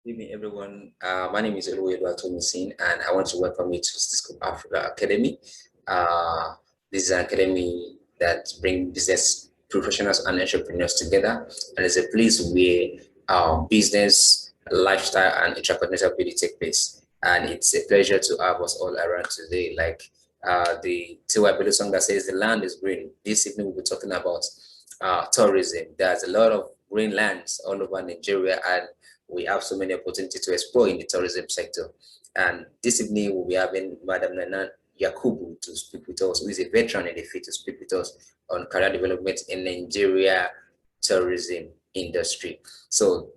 Good evening, everyone. My name is Oluwelu Atomisin, and I want to welcome you to Cisco Africa Academy. This is an academy that brings business professionals and entrepreneurs together, and it's a place where business, lifestyle, and entrepreneurial ability take place. And it's a pleasure to have us all around today. Like the Tiwa Bello song that says, "The land is green." This evening we'll be talking about tourism. There's a lot of green lands all over Nigeria, and we have so many opportunities to explore in the tourism sector. And this evening, we'll be having Madam Nanna Yakubu to speak with us, who is a veteran in the field, to speak with us on career development in Nigeria tourism industry. So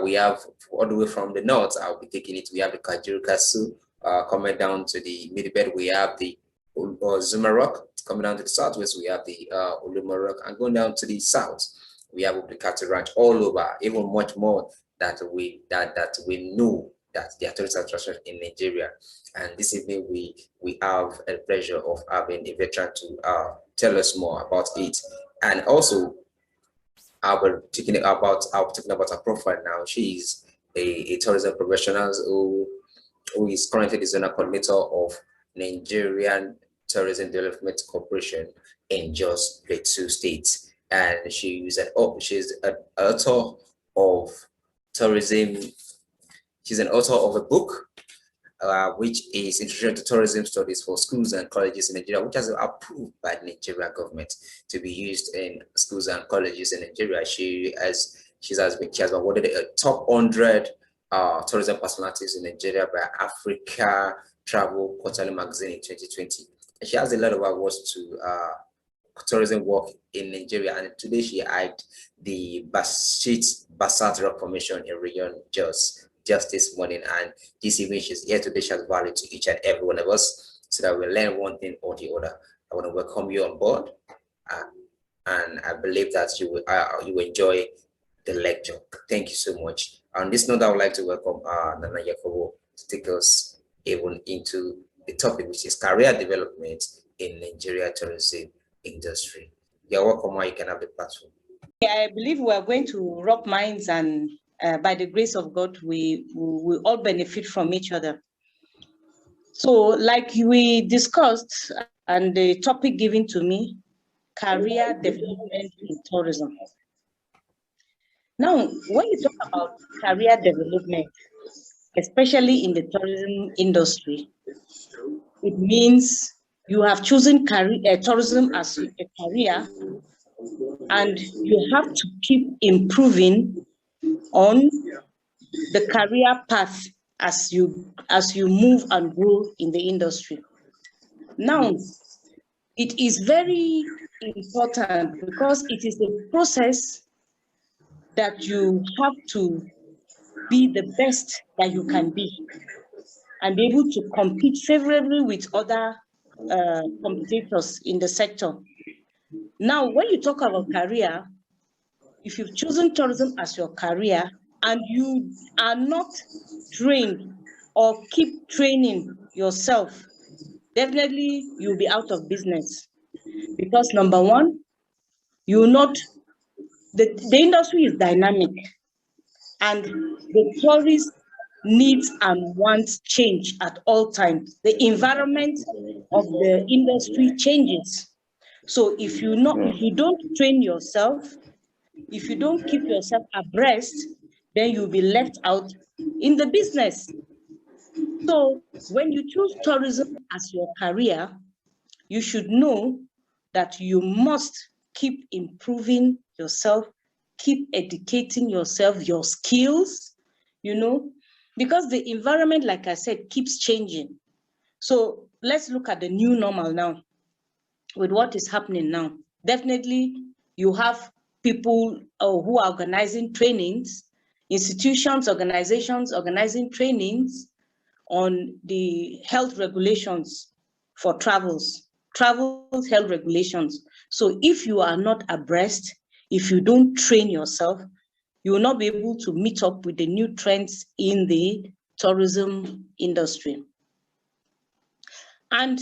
we have all the way from the north, I'll be taking it. We have the Kajuru Kasu coming down to the Midbed. We have the Zuma Rock coming down to the southwest. We have the Uluma Rock, and going down to the south, we have the Cattle Ranch all over, even much more that we know that the tourist attraction in Nigeria. And this evening we have a pleasure of having a veteran to tell us more about it. And also I'll be talking about her profile now. She is a tourism professional who is currently the Zonal Coordinator of Nigerian Tourism Development Corporation in just Plateau State. And she's an author of tourism. She's an author of a book, which is Introduction to Tourism Studies for Schools and Colleges in Nigeria, which has been approved by the Nigerian government to be used in schools and colleges in Nigeria. She has been awarded a top 100 tourism personalities in Nigeria by Africa Travel Quarterly Magazine in 2020. And she has a lot of awards to tourism work in Nigeria, and today she hyped the Basalt Rock Formation in Region just this morning, and this evening she's here today. She has value to each and every one of us, so that we learn one thing or the other. I want to welcome you on board, and I believe that you will enjoy the lecture. Thank you so much. On this note, I would like to welcome Nanna Yakubu to take us even into the topic, which is career development in Nigeria tourism industry. You're welcome. You can have the platform. I believe we are going to rub minds, and by the grace of God, we all benefit from each other. So, like we discussed, and the topic given to me, career development in tourism. Now, when you talk about career development, especially in the tourism industry, it means you have chosen tourism as a career, and you have to keep improving on the career path as you move and grow in the industry. Now, it is very important because it is a process that you have to be the best that you can be and be able to compete favorably with other competitors in the sector. Now, when you talk about career, if you've chosen tourism as your career and you are not trained or keep training yourself, definitely you'll be out of business. Because number one, the industry is dynamic, and the tourists needs and wants change at all times. The environment of the industry changes. So if you don't train yourself, if you don't keep yourself abreast, then you'll be left out in the business. So when you choose tourism as your career, you should know that you must keep improving yourself, keep educating yourself, your skills, because the environment, like I said, keeps changing. So let's look at the new normal now with what is happening now. Definitely, you have people who are organizing trainings, institutions, organizations organizing trainings on the health regulations for travel health regulations. So if you are not abreast, if you don't train yourself, you will not be able to meet up with the new trends in the tourism industry. And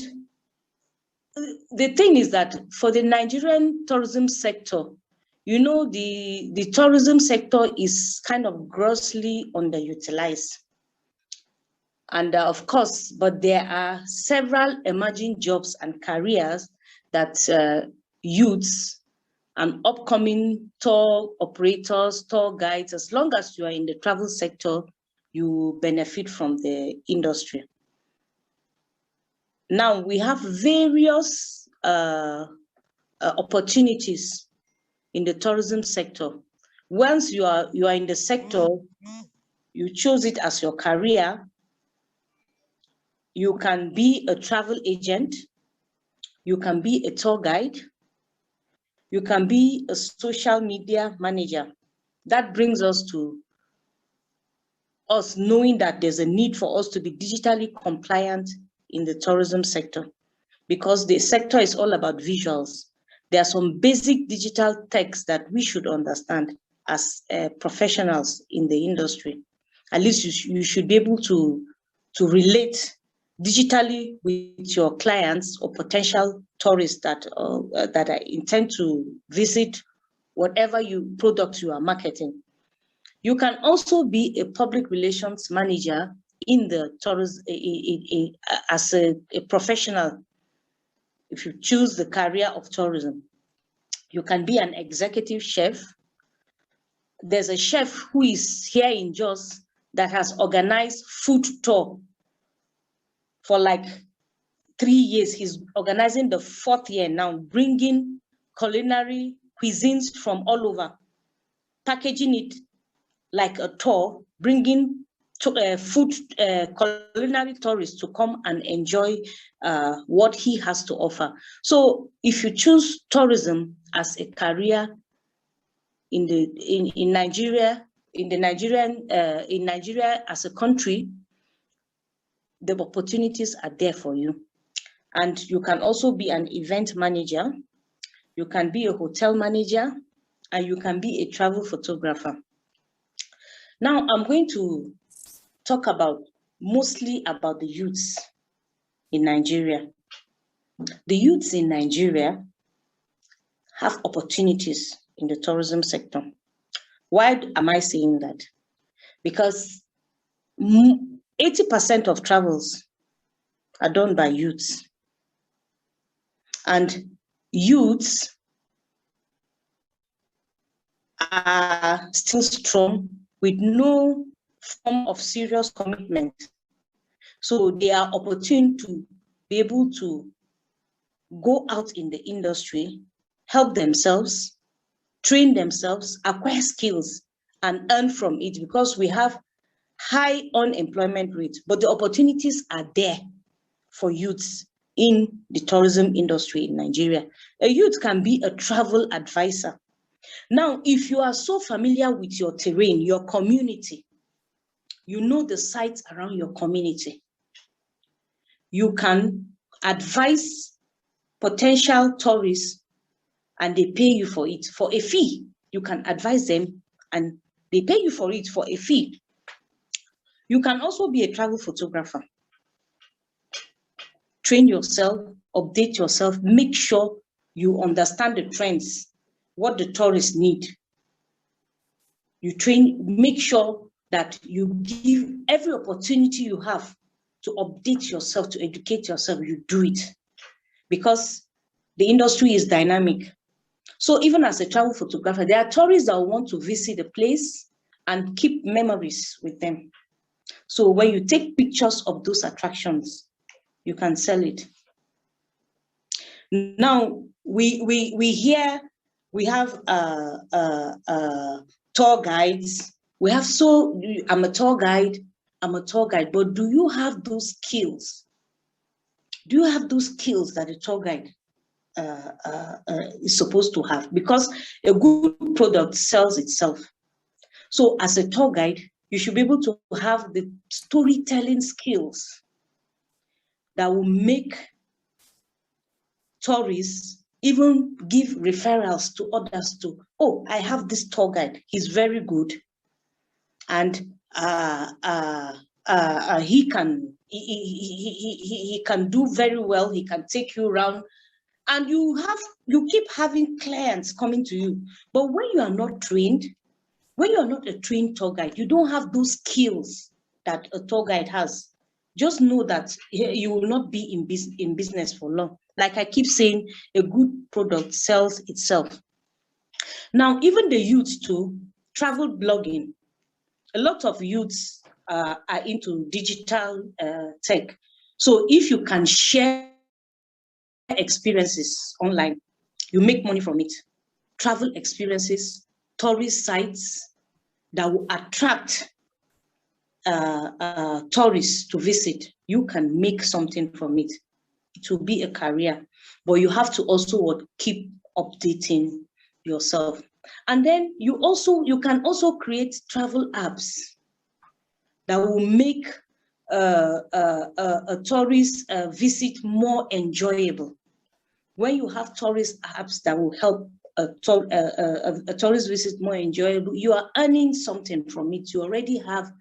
the thing is that for the Nigerian tourism sector, You know, the tourism sector is kind of grossly underutilized. And of course, but there are several emerging jobs and careers that youths and upcoming tour operators, tour guides, as long as you are in the travel sector, you benefit from the industry. Now we have various opportunities in the tourism sector. Once you are in the sector, you choose it as your career, you can be a travel agent, you can be a tour guide, you can be a social media manager. That brings us to us knowing that there's a need for us to be digitally compliant in the tourism sector, because the sector is all about visuals. There are some basic digital techs that we should understand as professionals in the industry. At least you should be able to relate digitally with your clients or potential tourists that intend to visit whatever product you are marketing. You can also be a public relations manager in the tourism as a professional. If you choose the career of tourism, you can be an executive chef. There's a chef who is here in Jos that has organized food tour for like 3 years. He's organizing the 4th year now, bringing culinary cuisines from all over, packaging it like a tour, bringing food, culinary tourists to come and enjoy what he has to offer. So if you choose tourism as a career in Nigeria, in Nigeria as a country, the opportunities are there for you. And you can also be an event manager, you can be a hotel manager, and you can be a travel photographer. Now I'm going to talk mostly about the youths in Nigeria. The youths in Nigeria have opportunities in the tourism sector. Why am I saying that? Because 80% of travels are done by youths. And youths are still strong with no form of serious commitment. So they are opportune to be able to go out in the industry, help themselves, train themselves, acquire skills, and earn from it, because we have high unemployment rates, but the opportunities are there for youths in the tourism industry in Nigeria. A youth can be a travel advisor. Now, if you are so familiar with your terrain, your community, you know the sites around your community, you can advise potential tourists and they pay you for it for a fee. You can advise them and they pay you for it for a fee. You can also be a travel photographer. Train yourself, update yourself, make sure you understand the trends, what the tourists need. You train, make sure that you give every opportunity you have to update yourself, to educate yourself, you do it. Because the industry is dynamic. So even as a travel photographer, there are tourists that want to visit the place and keep memories with them. So when you take pictures of those attractions, you can sell it. Now, we have tour guides. We have, I'm a tour guide, but do you have those skills? Do you have those skills that a tour guide is supposed to have? Because a good product sells itself. So as a tour guide, you should be able to have the storytelling skills that will make tourists even give referrals to others to, oh, I have this tour guide, he's very good. And he can do very well, he can take you around And you keep having clients coming to you. But when you are not trained, when you are not a trained tour guide, you don't have those skills that a tour guide has. Just know that you will not be in business for long. Like I keep saying, a good product sells itself. Now, even the youth too, travel blogging. A lot of youths are into digital tech. So if you can share experiences online, you make money from it. Travel experiences, tourist sites that will attract tourists to visit, you can make something from it. It will be a career, but you have to also keep updating yourself. And then you can also create travel apps that will make a tourist visit more enjoyable. When you have tourist apps that will help a tourist visit more enjoyable, you are earning something from it. You already have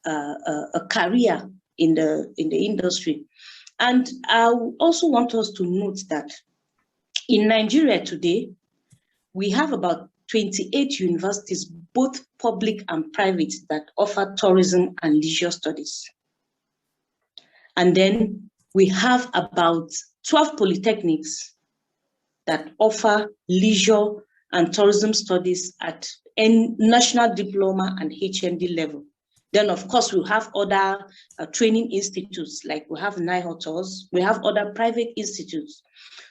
a career in the industry. And I also want us to note that in Nigeria today, we have about 28 universities, both public and private, that offer tourism and leisure studies. And then we have about 12 polytechnics that offer leisure and tourism studies at national diploma and HND level. Then, of course, we have other training institutes, like we have Nine Hotels, we have other private institutes.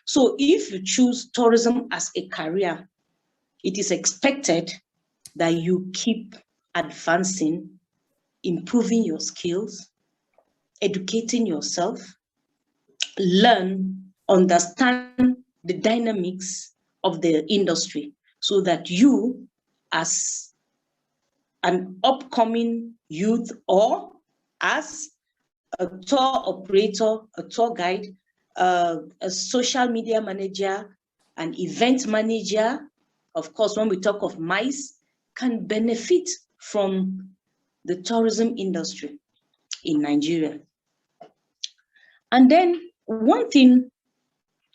So if you choose tourism as a career, it is expected that you keep advancing, improving your skills, educating yourself, learn, understand the dynamics of the industry, so that you, as an upcoming youth or as a tour operator, a tour guide, a social media manager, an event manager, of course, when we talk of MICE, can benefit from the tourism industry in Nigeria. And then one thing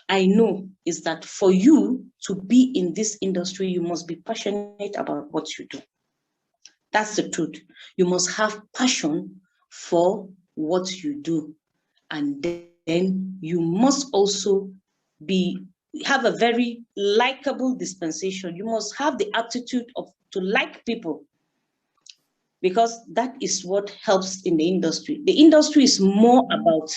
I know is that for you to be in this industry, you must be passionate about what you do. That's the truth. You must have passion for what you do. And then you must also have a very likable dispensation. You must have the aptitude to like people, because that is what helps in the industry. The industry is more about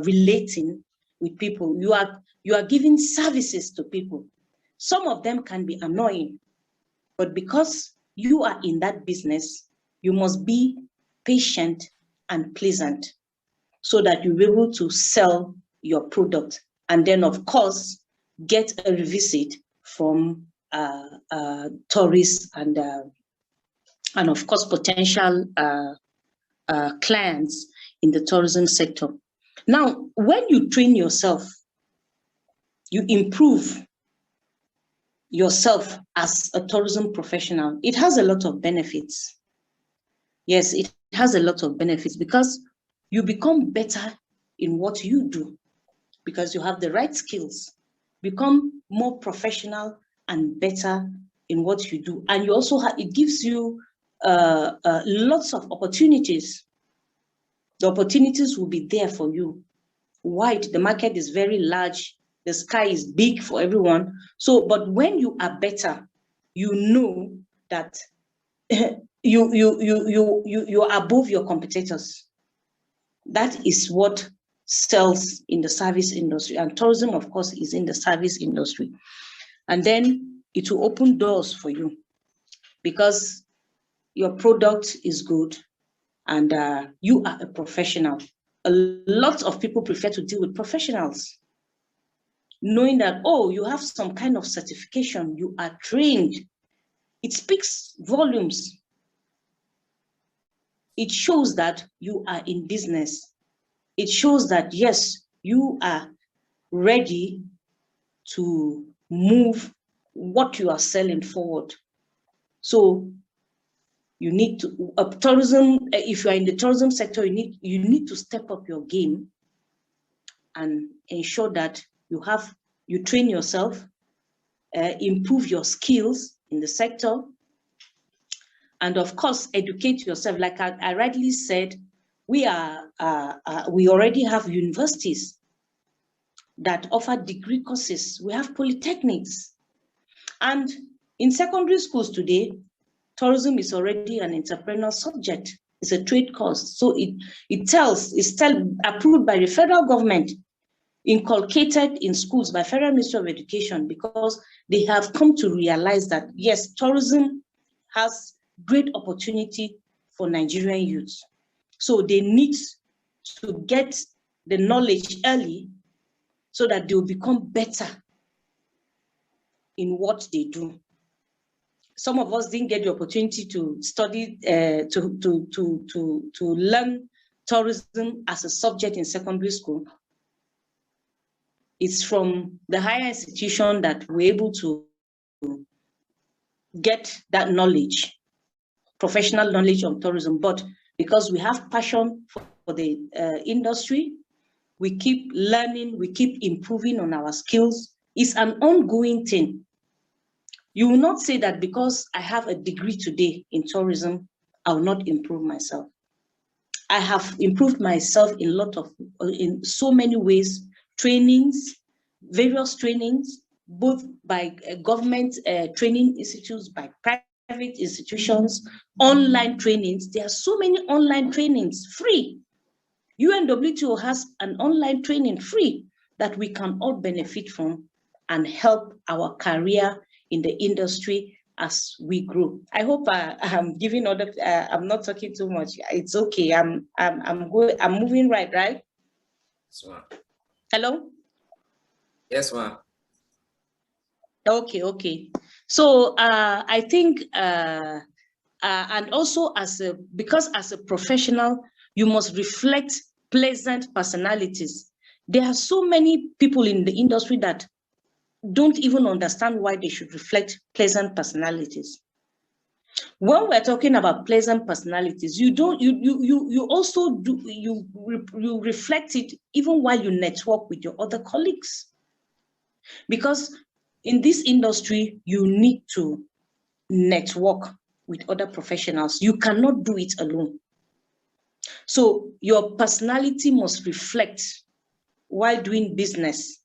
relating with people. You are giving services to people. Some of them can be annoying, but because you are in that business, you must be patient and pleasant so that you'll be able to sell your product. And then, of course, get a revisit from tourists and of course, potential clients in the tourism sector. Now, when you train yourself, you improve yourself as a tourism professional. It has a lot of benefits. Yes, it has a lot of benefits because you become better in what you do, because you have the right skills, become more professional and better in what you do. And you also it gives you lots of opportunities. The opportunities will be there for you. Wide, the market is very large. The sky is big for everyone. So, but when you are better, you know that you are above your competitors. That is what sells in the service industry. And tourism, of course, is in the service industry. And then it will open doors for you because your product is good and you are a professional. A lot of people prefer to deal with professionals, knowing that, oh, you have some kind of certification, you are trained. It speaks volumes. It shows that you are in business. It shows that, yes, you are ready to move what you are selling forward. So you need to, tourism, if you are in the tourism sector, you need to step up your game and ensure that you train yourself, improve your skills in the sector, and of course, educate yourself. Like I rightly said, we already have universities that offer degree courses. We have polytechnics. And in secondary schools today, tourism is already an entrepreneurial subject. It's a trade course. So it's still approved by the federal government, inculcated in schools by Federal Ministry of Education, because they have come to realize that, yes, tourism has great opportunity for Nigerian youth. So they need to get the knowledge early so that they will become better in what they do. Some of us didn't get the opportunity to study, to learn tourism as a subject in secondary school. It's from the higher institution that we're able to get that knowledge, professional knowledge of tourism. But because we have passion for the industry, we keep learning, we keep improving on our skills. It's an ongoing thing. You will not say that because I have a degree today in tourism, I will not improve myself. I have improved myself in so many ways, trainings, various trainings, both by government training institutes, by private institutions, online trainings. There are so many online trainings, free. UNWTO has an online training free that we can all benefit from and help our career in the industry as we grow. I hope I'm giving other. I'm not talking too much. It's okay. I'm moving right? Yes, ma'am. Hello. Yes, ma'am. Okay. So I think, and also because as a professional, you must reflect pleasant personalities. There are so many people in the industry that don't even understand why they should reflect pleasant personalities. When we're talking about pleasant personalities, you reflect it even while you network with your other colleagues. Because in this industry, you need to network with other professionals. You cannot do it alone. So your personality must reflect while doing business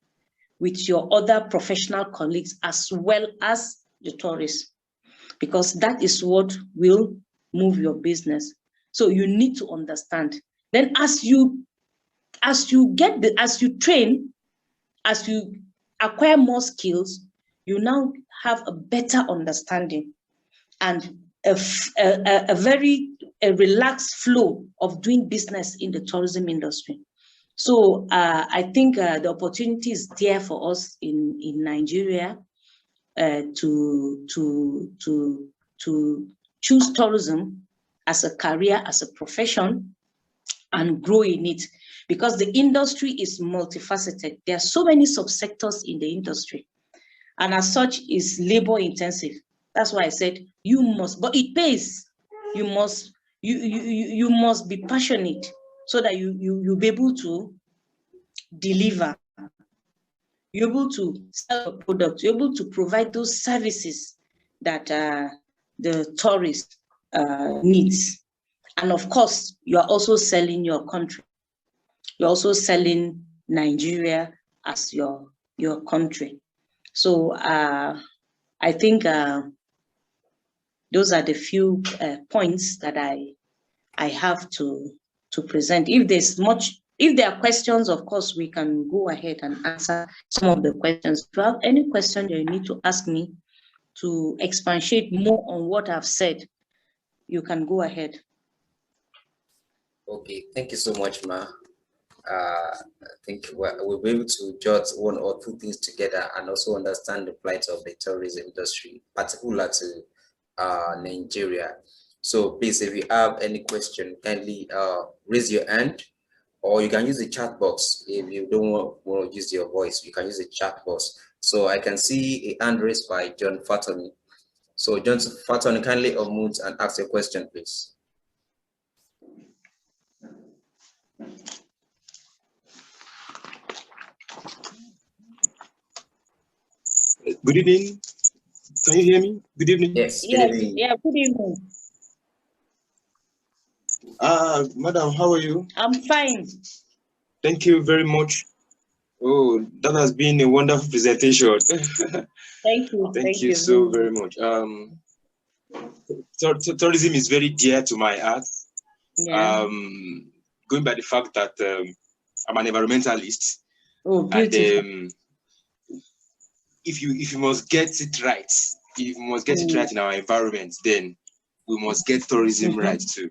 with your other professional colleagues as well as the tourists, because that is what will move your business. So you need to understand. Then as you train, as you acquire more skills, you now have a better understanding and a very relaxed flow of doing business in the tourism industry. So I think the opportunity is there for us in Nigeria to choose tourism as a career, as a profession, and grow in it, because the industry is multifaceted. There are so many subsectors in the industry, and as such is labor intensive. That's why I said you must, but it pays. You must be passionate so that you'll be able to deliver. You're able to sell a product. You're able to provide those services that the tourist needs. And of course, you are also selling your country. You're also selling Nigeria as your country. So I think those are the few points that I have to present. If there are questions, of course, we can go ahead and answer some of the questions. If you have any question you need to ask me to expatiate more on what I've said, you can go ahead. Okay, thank you so much, Ma. I think we'll be able to jot one or two things together and also understand the plight of the tourism industry, particular to Nigeria. So please, if you have any question, kindly raise your hand, or you can use the chat box. If you don't want to use your voice, you can use the chat box. So I can see a hand raised by John Fatoni. So John Fatoni, kindly unmute and ask your question, please. Good evening. Can you hear me? Good evening. Yes, good Yes, evening. yeah, good evening. Madam, how are you? I'm fine. Thank you very much. Oh, that has been a wonderful presentation. Thank you. Thank you so very much. Tourism is very dear to my heart. Yeah. Going by the fact that I'm an environmentalist. Oh, beautiful. And if you must get it right, if you must get it right in our environment, then we must get tourism right too.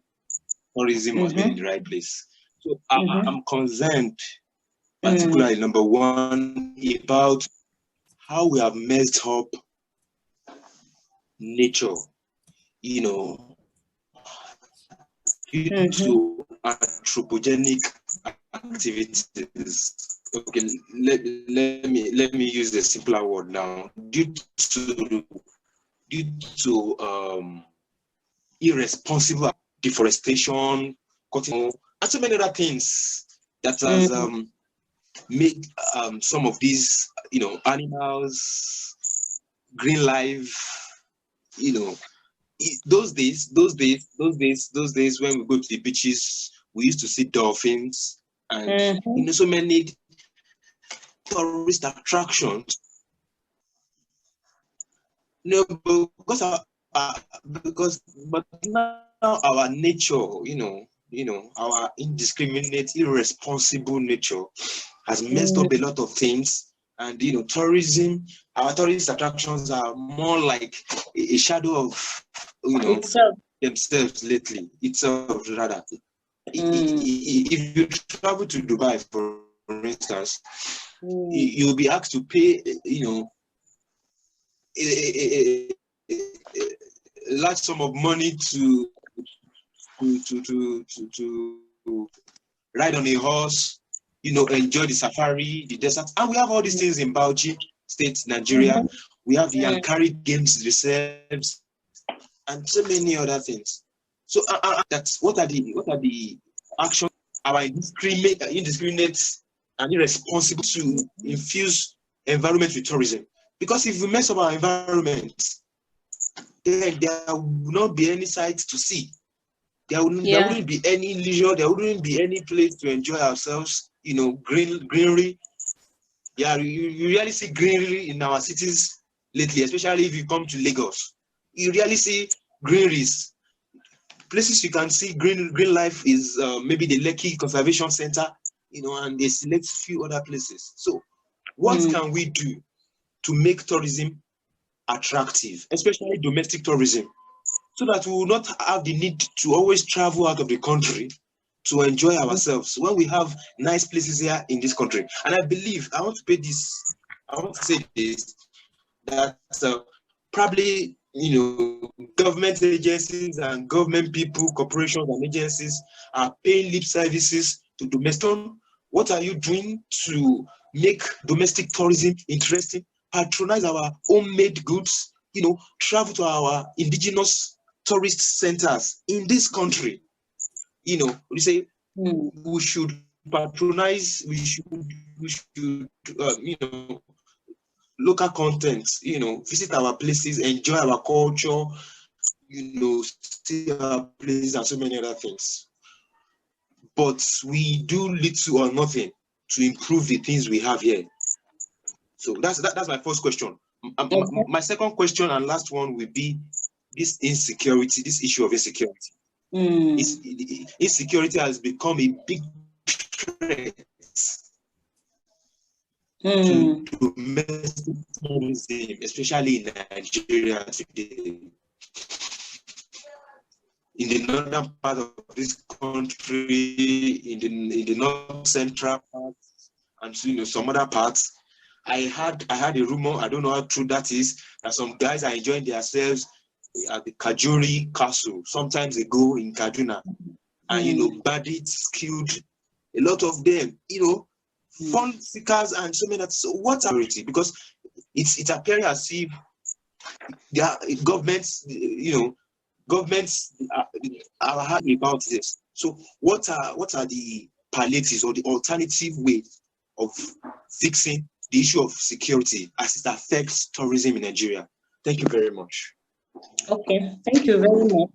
Tourism must be in the right place. So I'm concerned, particularly number one, about how we have messed up nature, you know, due to anthropogenic activities. Okay, let me use a simpler word now. Due to irresponsible deforestation, cutting, and so many other things that has made some of these, animals, green life, those days when we go to the beaches, we used to see dolphins and so many tourist attractions. But now our nature, our indiscriminate, irresponsible nature has messed up a lot of things. And tourism, our tourist attractions are more like a shadow of themselves lately. Itself rather. If you travel to Dubai, for instance, you'll be asked to pay, a large sum of money to ride on a horse, enjoy the safari, the desert. And we have all these things in Bauchi State, Nigeria. We have the Yankari Games reserves and so many other things. So that's what are the actions our indiscriminate and irresponsible to infuse environment with tourism? Because if we mess up our environment, then there will not be any sights to see. There wouldn't be any leisure. There wouldn't be any place to enjoy ourselves. Greenery. Yeah, you really see greenery in our cities lately, especially if you come to Lagos. You really see greeneries. Places you can see green life is maybe the Lekki Conservation Center, and a select few other places. So, what can we do to make tourism attractive, especially domestic tourism, so that we will not have the need to always travel out of the country to enjoy ourselves when we have nice places here in this country? And I want to say this, that probably, government agencies and government people, corporations and agencies are paying lip services to domestic. What are you doing to make domestic tourism interesting? Patronize our homemade goods, travel to our indigenous tourist centers in this country. We say we should patronize, we should local content, visit our places, enjoy our culture, see our places and so many other things. But we do little or nothing to improve the things we have here. So that's my first question. My second question and last one will be this issue of insecurity. Insecurity has become a big threat to domestic tourism, especially in Nigeria today. In the northern part of this country, in the north central part, and some other parts, I had a rumor, I don't know how true that is, that some guys are enjoying themselves at the Kajuri Castle some times ago in Kaduna, and bandits killed a lot of them, fun seekers and so many. So what's priority? Because it's appearing as if their governments, are happy about this. So what are the palliatives or the alternative ways of fixing the issue of security as it affects tourism in Nigeria? Thank you very much. Okay, thank you very much.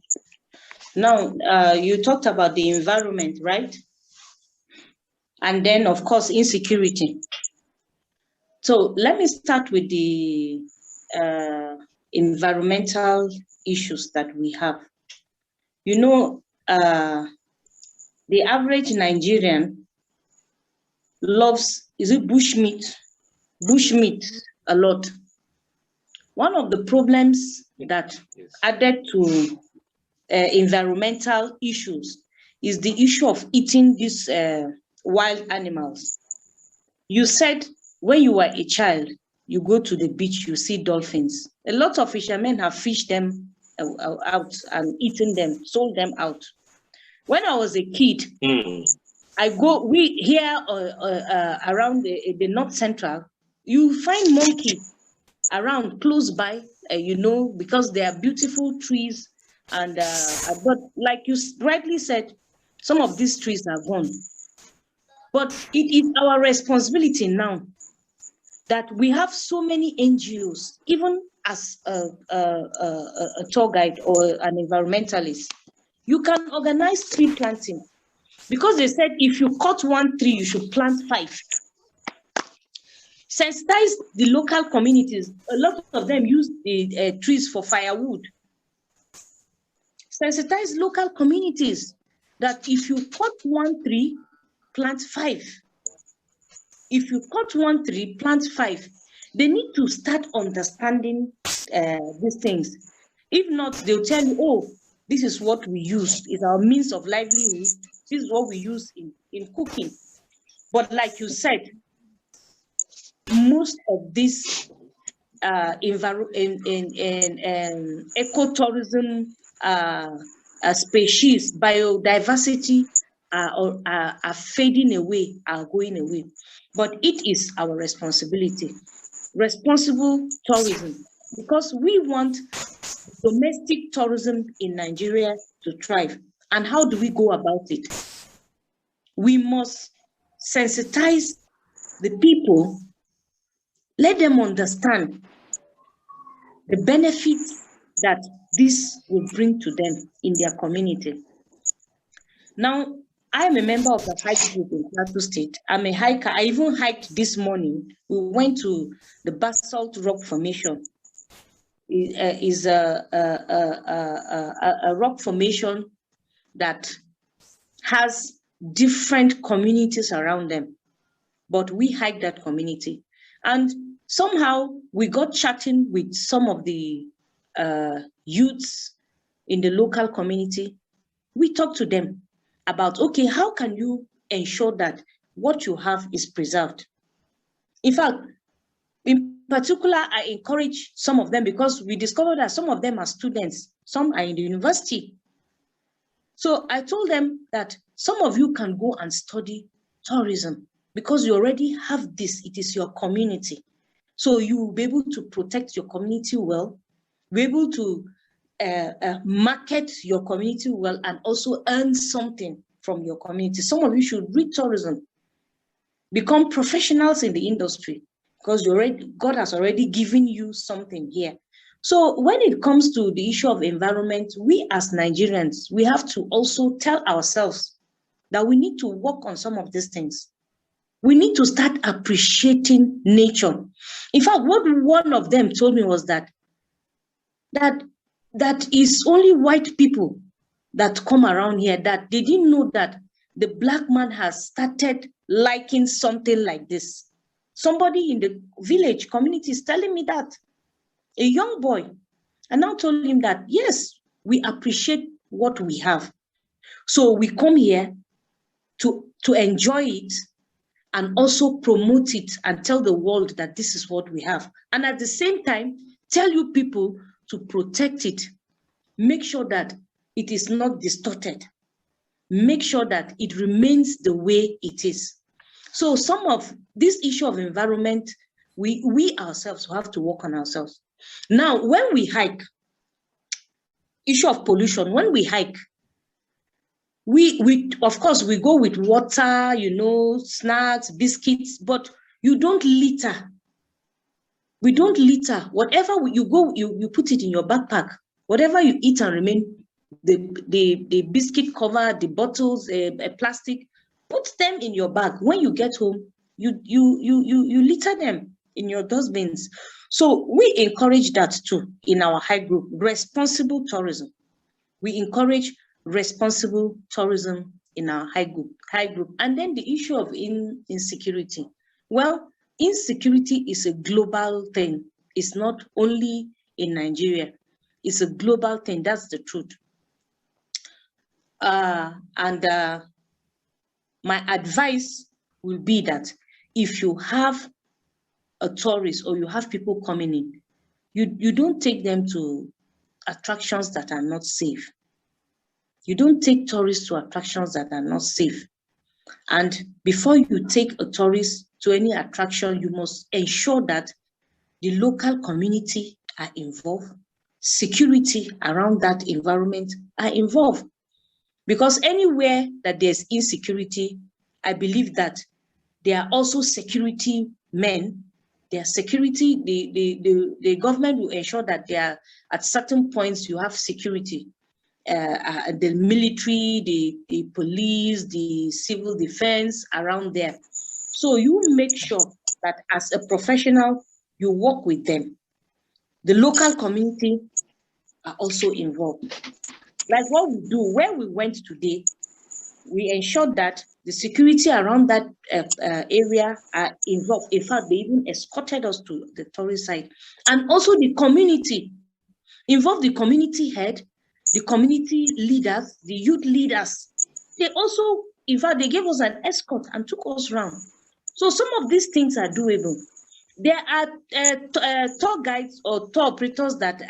Now, you talked about the environment, right? And then, of course, insecurity. So let me start with the environmental issues that we have. You know, the average Nigerian loves, is it bushmeat? Bushmeat a lot. One of the problems that added to environmental issues is the issue of eating these wild animals. You said when you were a child, you go to the beach, you see dolphins. A lot of fishermen have fished them out and eaten them, sold them out. When I was a kid, we here around the North Central, you find monkeys around close by, you know, because they are beautiful trees. And but like you rightly said, some of these trees are gone. But it is our responsibility now that we have so many NGOs, even as a tour guide or an environmentalist, you can organize tree planting, because they said if you cut one tree, you should plant 5. Sensitize the local communities. A lot of them use the trees for firewood. Sensitize local communities that if you cut one tree, plant 5. If you cut one tree, plant 5. They need to start understanding these things. If not, they'll tell you, oh, this is what we use. It's our means of livelihood. This is what we use in cooking. But like you said, most of this ecotourism species, biodiversity are fading away, are going away. But it is our responsibility, responsible tourism, because we want domestic tourism in Nigeria to thrive. And how do we go about it? We must sensitize the people, let them understand the benefits that this will bring to them in their community. Now, I'm a member of the hike group in Plateau State. I'm a hiker. I even hiked this morning. We went to the Basalt Rock Formation. It is a rock formation that has different communities around them. But we hiked that community. And somehow we got chatting with some of the youths in the local community. We talked to them about, okay, how can you ensure that what you have is preserved? In fact, in particular, I encourage some of them because we discovered that some of them are students, some are in the university. So I told them that some of you can go and study tourism because you already have this, it is your community. So you will be able to protect your community well, be able to market your community well, and also earn something from your community. Some of you should read tourism, become professionals in the industry, because God has already given you something here. So when it comes to the issue of environment, we as Nigerians, we have to also tell ourselves that we need to work on some of these things. We need to start appreciating nature. In fact, what one of them told me was that is only white people that come around here, that they didn't know that the black man has started liking something like this. Somebody in the village community is telling me that, a young boy, and I told him that, yes, we appreciate what we have. So we come here to enjoy it and also promote it and tell the world that this is what we have. And at the same time, tell you people to protect it. Make sure that it is not distorted. Make sure that it remains the way it is. So some of this issue of environment, we ourselves have to work on ourselves. Now, when we hike, issue of pollution, when we hike, we of course, we go with water, you know, snacks, biscuits, but You don't litter. We don't litter. Whatever you go, you put it in your backpack. Whatever you eat and remain, the biscuit cover, the bottles, plastic, put them in your bag. When you get home, you litter them in your dustbins. So we encourage that too in our high group, responsible tourism. We encourage responsible tourism in our high group. And then the issue of insecurity. Well, insecurity is a global thing. It's not only in Nigeria. It's a global thing. That's the truth. My advice will be that if you have a tourist or you have people coming in, you don't take them to attractions that are not safe. You don't take tourists to attractions that are not safe. And before you take a tourist to any attraction, you must ensure that the local community are involved, security around that environment are involved. Because anywhere that there's insecurity, I believe that there are also security men. There are security, the government will ensure that there are, at certain points, you have security. The military, the police, the civil defense around there. So you make sure that as a professional, you work with them. The local community are also involved. Like what we do, where we went today, we ensured that the security around that area are involved. In fact, they even escorted us to the tourist site. And also the community, involved the community head, the community leaders, the youth leaders. They also, in fact, they gave us an escort and took us around. So some of these things are doable. There are tour guides or tour operators that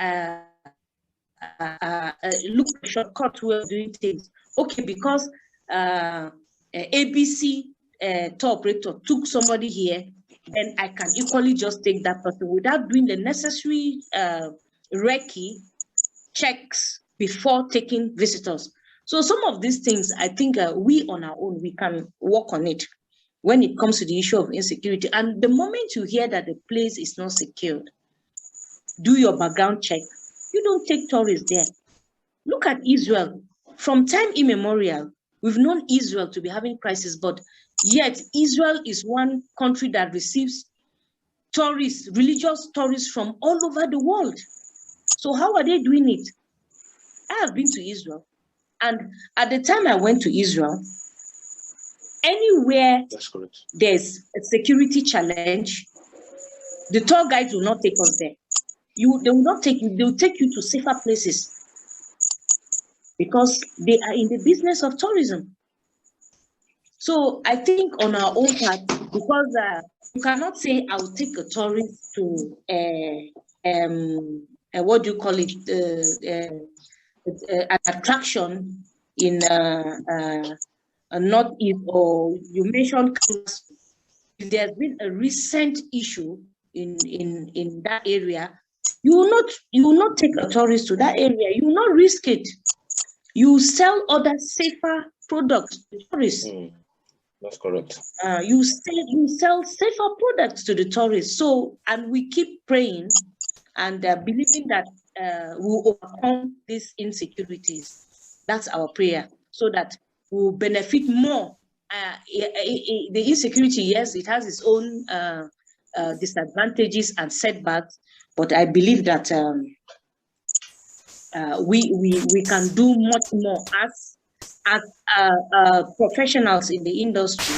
look for shortcut way of doing things. Okay, because ABC tour operator took somebody here, then I can equally just take that person without doing the necessary recce checks before taking visitors. So some of these things, I think we on our own, we can work on it when it comes to the issue of insecurity. And the moment you hear that the place is not secured, do your background check. You don't take tourists there. Look at Israel. From time immemorial, we've known Israel to be having crisis, but yet Israel is one country that receives tourists, religious tourists from all over the world. So how are they doing it? I have been to Israel, and at the time I went to Israel, anywhere there's a security challenge, the tour guides will not take us there. They will not take you, they'll take you to safer places because they are in the business of tourism. So I think on our own part, because you cannot say I'll take a tourist to what do you call it, an attraction in Northeast, or you mentioned if there's been a recent issue in that area, you will not take a tourist to that area. You will not risk it. You sell other safer products to tourists. That's correct. You sell safer products to the tourists. So, and we keep praying and believing that we'll overcome these insecurities. That's our prayer, so that we'll benefit more. The insecurity, yes, it has its own disadvantages and setbacks, but I believe that we can do much more as professionals in the industry.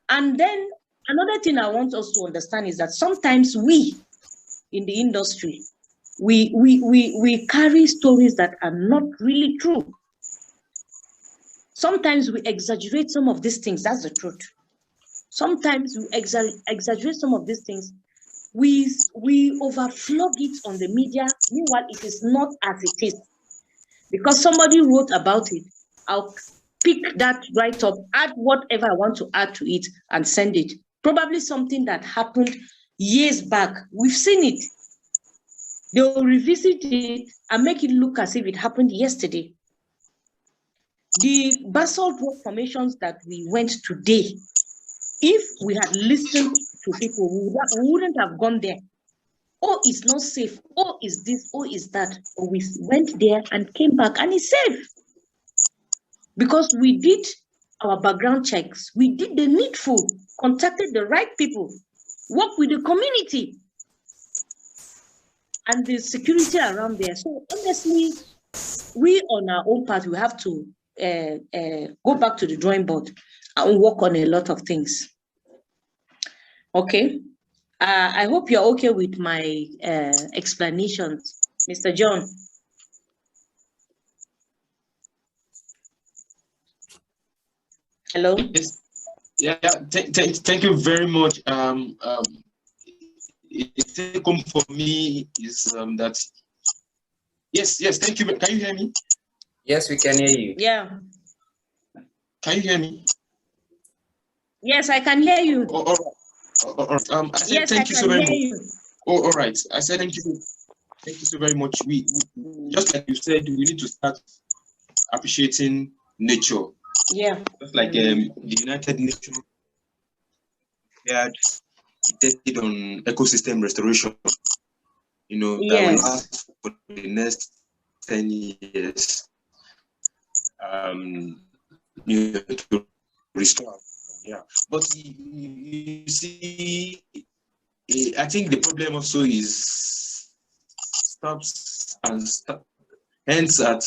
And then another thing I want us to understand is that sometimes we in the industry, we carry stories that are not really true. Sometimes we exaggerate some of these things. That's the truth. Sometimes we exaggerate some of these things. We overflog it on the media. Meanwhile, it is not as it is. Because somebody wrote about it, I'll pick that right up, add whatever I want to add to it, and send it. Probably something that happened years back. We've seen it. They'll revisit it and make it look as if it happened yesterday. The basalt rock formations that we went today, if we had listened to people, we wouldn't have gone there. Oh, it's not safe. Oh, is this? Oh, is that? Oh, we went there and came back, and it's safe because we did our background checks. We did the needful, contacted the right people, worked with the community and the security around there. So honestly, we on our own part, we have to go back to the drawing board and work on a lot of things. Okay. I hope you're okay with my explanations, Mr. John. Hello. Yes. Yeah. Thank you very much. It's take home for me is that. Yes. Thank you. Can you hear me? Yes, we can hear you. Yeah. Can you hear me? Yes, I can hear you. All right. I said yes, thank I you so very much. You. Oh, all right. I said thank you. Thank you so very much. We just like you said, we need to start appreciating nature. Yeah. Just like the United Nations had dedicated on ecosystem restoration. You know, that will last for the next 10 years. You know, to restore. Yeah, but you see, I think the problem also is stops and hence at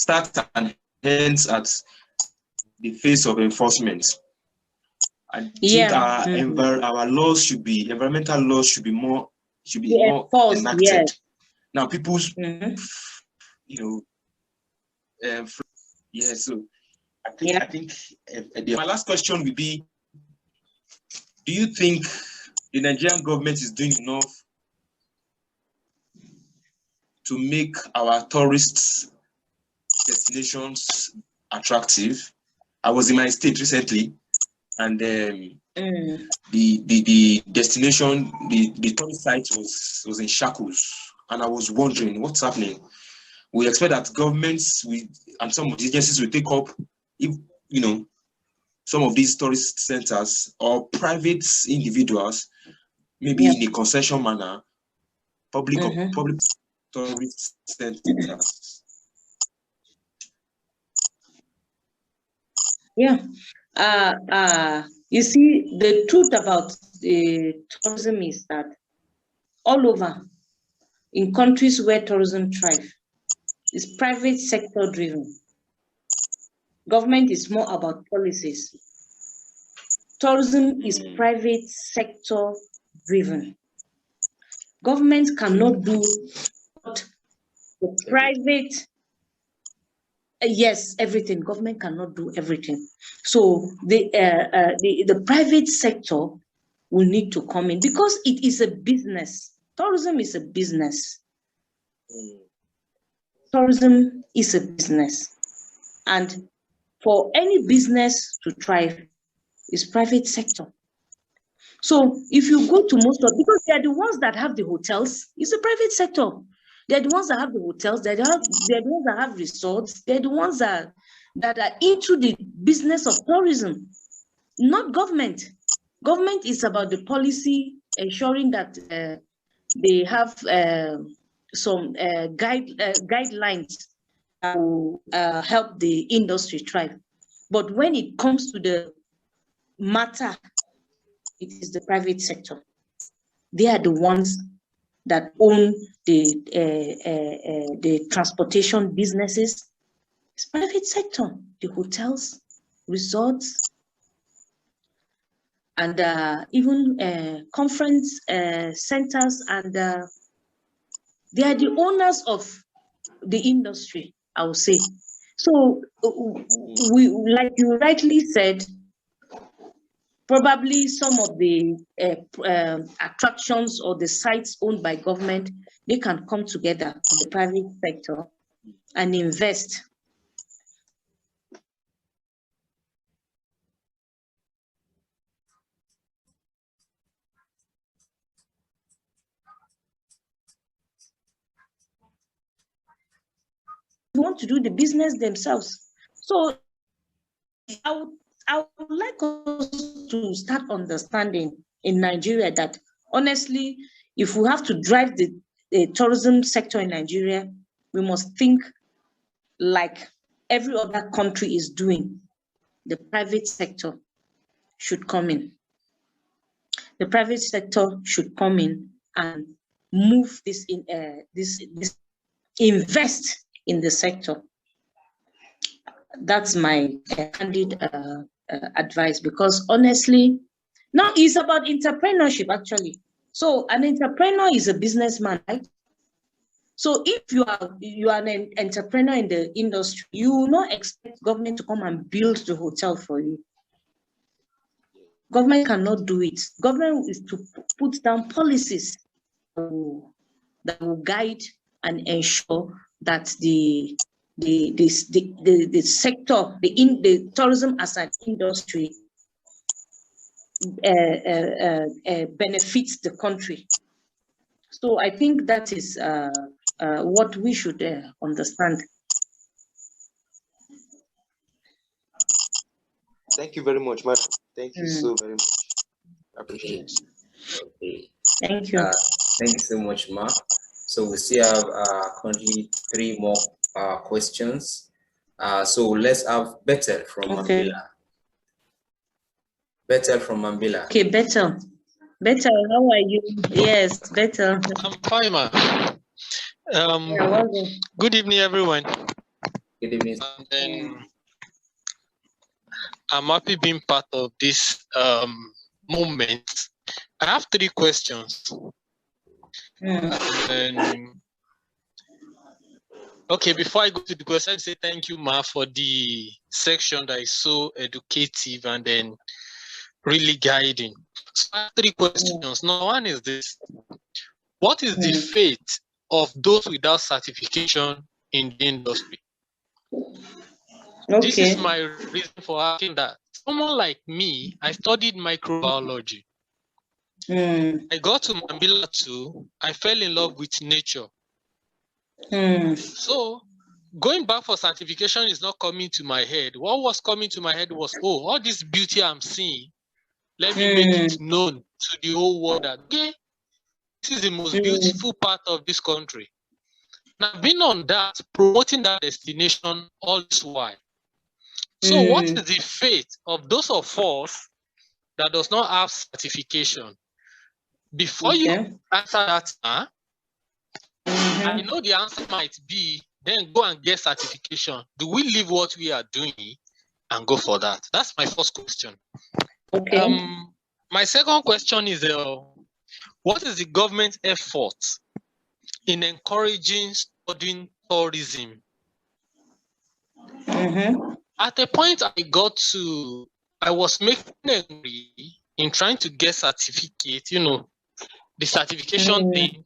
the face of enforcement. I think our laws should be environmental laws should be more enacted. Yeah. Now, people's you know, so I think my last question will be: do you think the Nigerian government is doing enough to make our tourist destinations attractive? I was in my state recently, and the destination, the tourist site was in shackles, and I was wondering what's happening. We expect that governments and some of the agencies will take up, if you know, some of these tourist centers, or private individuals, maybe in a concession manner, public tourist centers. Yeah. You see, the truth about tourism is that all over, in countries where tourism thrives, is private sector driven. Government is more about policies. Tourism is private sector driven. Government cannot do what the private, yes, everything. Government cannot do everything. So the private sector will need to come in because it is a business. Tourism is a business. Tourism is a business. And for any business to thrive, is private sector. So if you go to most of, because they are the ones that have the hotels, it's the private sector. They're the ones that have the hotels, they're the ones that have resorts, they're the ones that are into the business of tourism, not government. Government is about the policy, ensuring that they have some guidelines that will help the industry thrive. But when it comes to the matter, it is the private sector. They are the ones that own the transportation businesses. It's private sector, the hotels, resorts, and even conference centers, and they are the owners of the industry, I would say. So we, like you rightly said, probably some of the attractions or the sites owned by government, they can come together in the private sector and invest. They want to do the business themselves. So I would like us to start understanding in Nigeria that honestly, if we have to drive the tourism sector in Nigeria, we must think like every other country is doing. The private sector should come in. The private sector should come in and move this in this invest in the sector. That's my candid advice, because honestly, now it's about entrepreneurship actually. So an entrepreneur is a businessman, right? So if you are an entrepreneur in the industry, you will not expect government to come and build the hotel for you. Government cannot do it. Government is to put down policies that will guide and ensure that the sector, the tourism as an industry benefits the country. So I think that is what we should understand. Thank you very much, madam. Thank you so very much. I appreciate it. Okay. Thank you. Thank you so much, Ma. So we still have currently 3 more questions. So let's have Bethel from Mambila. Bethel from Mambila. Okay, Bethel. Bethel, how are you? Yes, Bethel. I'm fine, ma. Good evening, everyone. Good evening. And I'm happy being part of this moment. I have 3 questions. Okay, before I go to the question, I say thank you, Ma, for the section that is so educative and then really guiding. So I have 3 questions. Now, one is this: what is the fate of those without certification in the industry? Okay. This is my reason for asking that. Someone like me, I studied microbiology. I got to Mambila too. I fell in love with nature. So going back for certification is not coming to my head. What was coming to my head was, oh, all this beauty I'm seeing, let me make it known to the whole world that, okay, this is the most beautiful part of this country. And I've been on that, promoting that destination all this while. So what is the fate of those of us that does not have certification? Before you answer that, I know the answer might be, then go and get certification. Do we leave what we are doing and go for that? That's my first question. Okay. My second question is, what is the government effort in encouraging studying tourism? At a point I was making angry in trying to get certificate, the certification thing.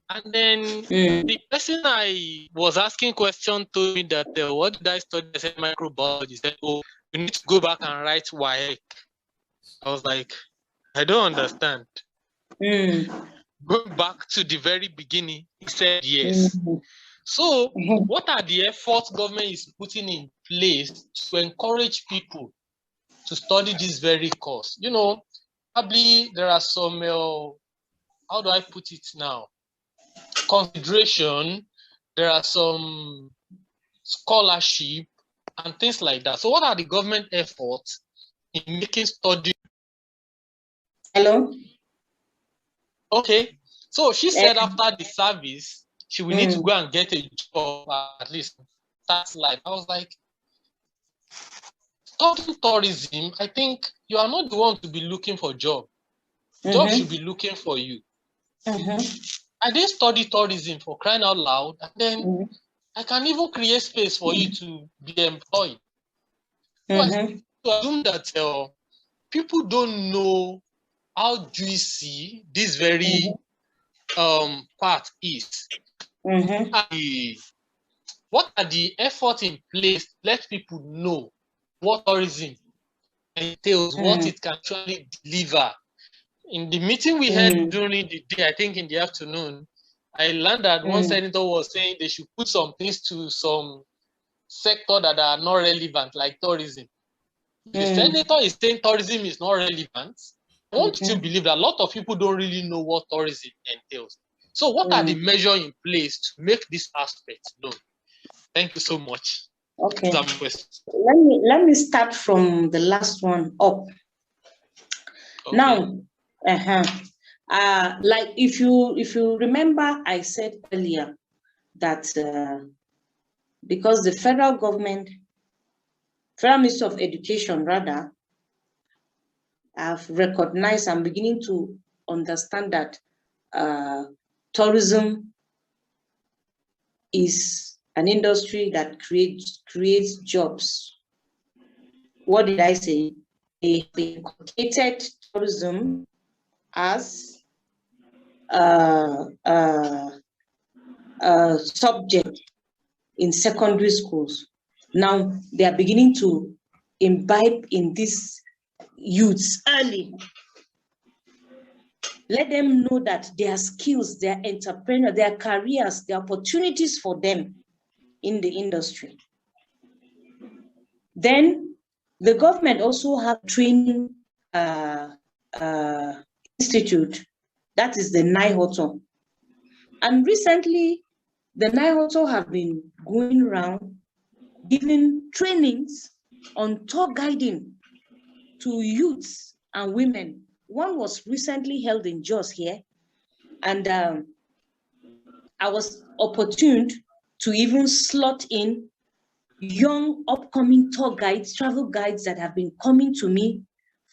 And then the person I was asking question told me that, what did I study? I said microbiology. He said, oh, you need to go back and write WAEC. I was like, I don't understand. Going back to the very beginning, he said yes. So what are the efforts government is putting in place to encourage people to study this very course? Probably there are some, how do I put it now? Consideration, there are some scholarship and things like that. So what are the government efforts in making study? Hello? Okay. So she said after the service, she will need to go and get a job, at least that's life. I was like, studying tourism, I think you are not the one to be looking for job. Job should be looking for you. I didn't study tourism, for crying out loud, and then I can even create space for you to be employed. So I assume that people don't know how juicy this very part is. What are the efforts in place to let people know what tourism entails, what it can actually deliver? In the meeting we had during the day, I think in the afternoon, I learned that one senator was saying they should put some things to some sector that are not relevant, like tourism. The senator is saying tourism is not relevant. I want to believe that a lot of people don't really know what tourism entails. So what are the measures in place to make this aspect known? Thank you so much. Okay. Let me start from the last one up. Okay. Now, like if you remember, I said earlier that because the federal government, Federal Ministry of Education rather, have recognized and beginning to understand that tourism is an industry that creates jobs. What did I say? They inculcated tourism as a subject in secondary schools. Now they are beginning to imbibe in these youths early. Let them know that their skills, their entrepreneur, their careers, the opportunities for them in the industry. Then the government also have training institute, that is the NIHOTO. And recently, the NIHOTO have been going around giving trainings on tour guiding to youths and women. One was recently held in Jos here, and I was opportuned to even slot in young upcoming tour guides, travel guides that have been coming to me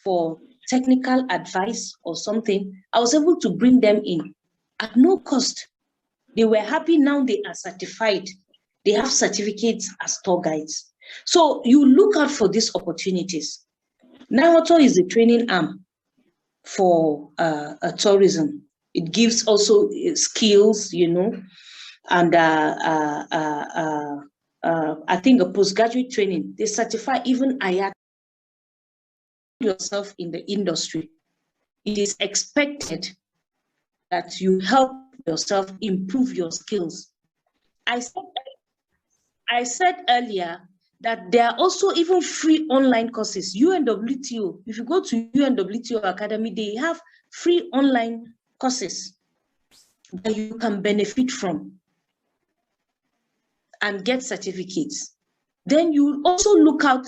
for technical advice or something. I was able to bring them in at no cost. They were happy. Now they are certified. They have certificates as tour guides. So you look out for these opportunities. NIHOTO is the training arm for tourism. It gives also skills, you know, and I think a postgraduate training. They certify even IAT yourself in the industry. It is expected that you help yourself improve your skills. I said earlier that there are also even free online courses. UNWTO, if you go to UNWTO Academy, they have free online courses that you can benefit from and get certificates. Then you also look out,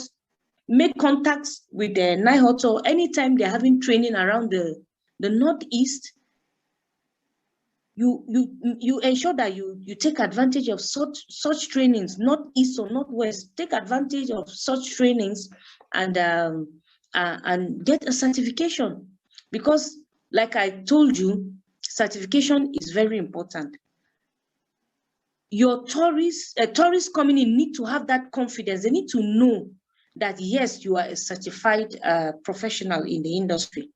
make contacts with the NIHOTO anytime they're having training around the Northeast. You ensure that you take advantage of such trainings, Northeast or Northwest. Take advantage of such trainings and get a certification, because like I told you, certification is very important. Your tourists coming in need to have that confidence. They need to know that yes, you are a certified professional in the industry.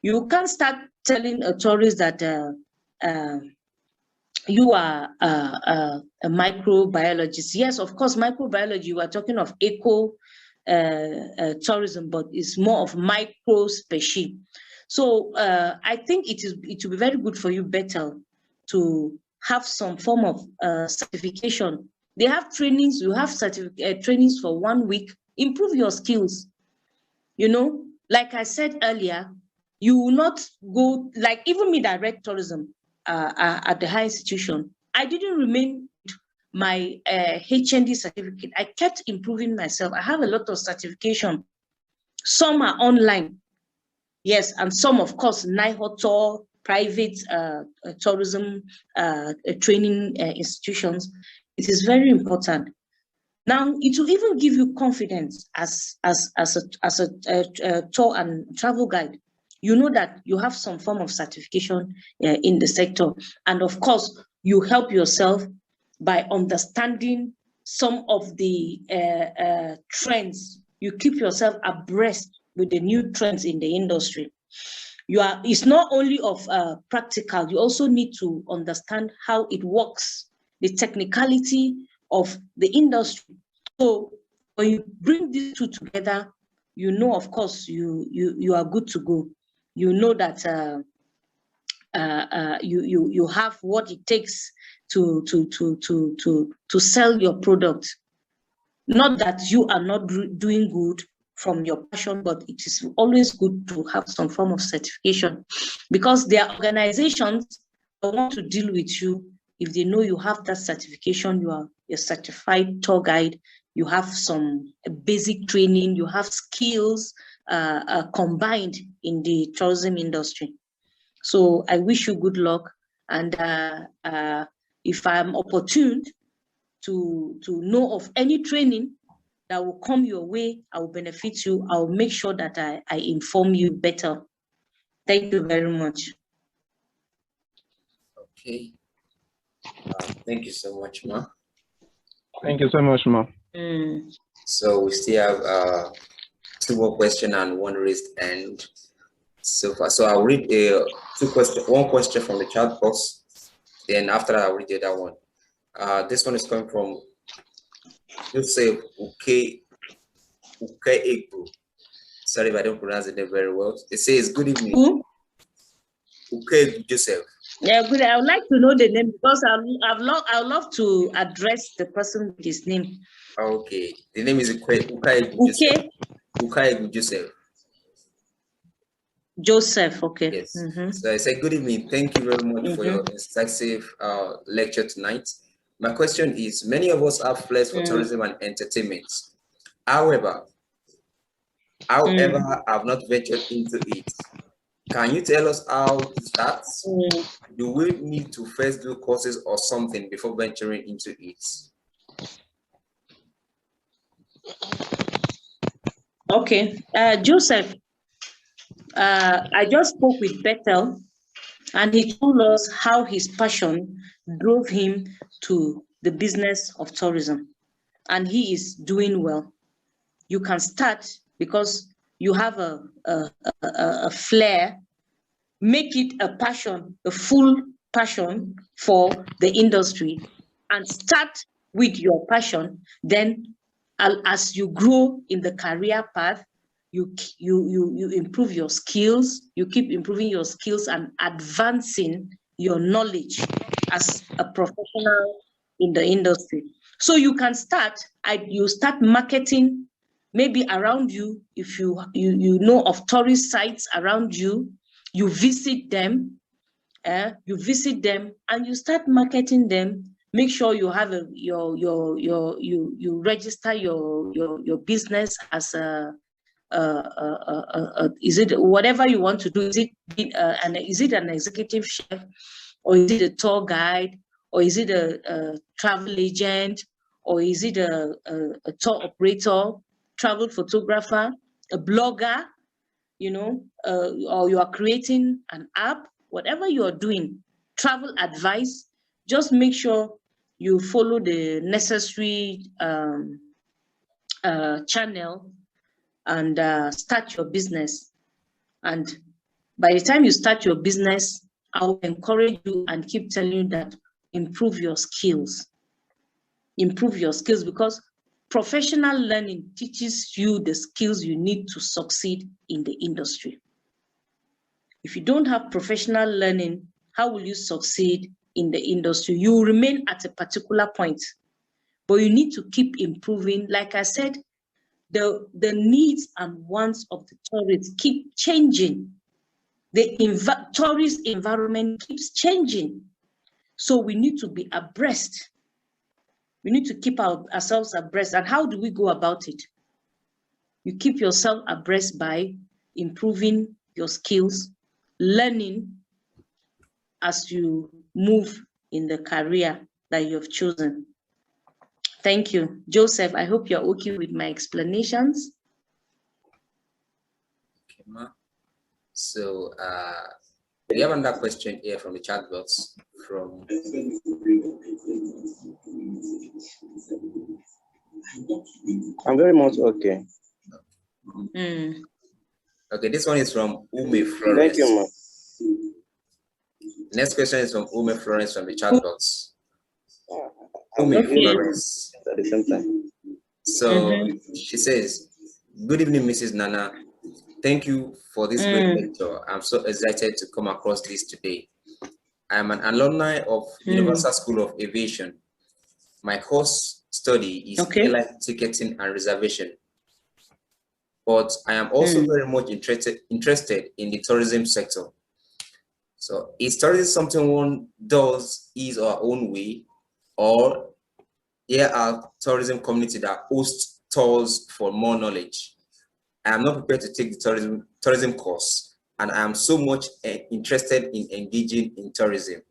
You can't start telling a tourist that you are a microbiologist. Yes, of course, microbiology, you are talking of eco tourism, but it's more of micro species. So I think it will be very good for you, Bethel, to have some form of certification. They have trainings, you have trainings for 1 week, improve your skills. You know, like I said earlier, you will not go, like even me that read tourism at the high institution, I didn't remain my HND certificate. I kept improving myself. I have a lot of certification. Some are online, yes, and some, of course, NIHOTO, private tourism training institutions. It is very important. Now, it will even give you confidence as a tour and travel guide. You know that you have some form of certification in the sector. And of course, you help yourself by understanding some of the trends. You keep yourself abreast with the new trends in the industry. It's not only of practical, you also need to understand how it works, the technicality of the industry. So when you bring these two together, you know, of course, you are good to go. You know that you have what it takes to sell your product. Not that you are not doing good from your passion, but it is always good to have some form of certification, because there are organizations that want to deal with you if they know you have that certification, you are a certified tour guide, you have some basic training, you have skills combined in the tourism industry. So I wish you good luck. And if I'm opportune to know of any training that will come your way, I will benefit you. I'll make sure that I inform you better. Thank you very much. Okay. Thank you so much, Ma. Thank you so much, Ma. So we still have 2 more questions and 1 raised hand so far. So I'll read one question from the chat box. Then after that, I'll read the other one. This one is coming from Joseph Ukeegbu. Sorry if I don't pronounce it very well. It says, good evening. Who? Ukeegbu Joseph. Yeah, good. I would like to know the name, because I would love to address the person with his name. Okay. The name is Ukeegbu Joseph. Ukeegbu Joseph. Joseph, okay. Yes. So I say, good evening. Thank you very much for your incisive lecture tonight. My question is, many of us have flares for tourism and entertainment. However, I've not ventured into it. Can you tell us how to start? Do we need to first do courses or something before venturing into it? Okay, Joseph, I just spoke with Bethel, and he told us how his passion drove him to the business of tourism, and he is doing well. You can start because you have a flair. Make it a passion, a full passion for the industry, and start with your passion. Then as you grow in the career path, you improve your skills, you keep improving your skills and advancing your knowledge as a professional in the industry. So you can start, you start marketing maybe around you. If you know of tourist sites around you, you visit them, and you start marketing them. Make sure you have you register your business as is it whatever you want to do? Is it an executive chef, or is it a tour guide, or is it a travel agent, or is it a tour operator, travel photographer, a blogger, or you are creating an app? Whatever you are doing, travel advice, just make sure you follow the necessary channel and start your business. And by the time you start your business, I will encourage you and keep telling you that improve your skills. Improve your skills, because professional learning teaches you the skills you need to succeed in the industry. If you don't have professional learning, how will you succeed in the industry? You will remain at a particular point, but you need to keep improving. Like I said, the needs and wants of the tourists keep changing. The tourist environment keeps changing. So we need to be abreast. We need to keep ourselves abreast. And how do we go about it? You keep yourself abreast by improving your skills, learning as you move in the career that you have chosen. Thank you. Joseph, I hope you're okay with my explanations. Okay, Ma. So we have another question here from the chat box from I'm very much okay. Okay, this one is from Ume Florence. Thank you, Ma. Next question is from Ume Florence from the chat box. Ume Okay. Florence. At the same time. So she says, good evening, Mrs. Nana. Thank you for this great lecture. I'm so excited to come across this today. I am an alumni of Universal School of Aviation. My course study is airline ticketing and reservation. but I am also very much interested in the tourism sector. So is tourism something one does his or her own way, or there are tourism community that host tours for more knowledge? I am not prepared to take the tourism course, and I am so much interested in engaging in tourism.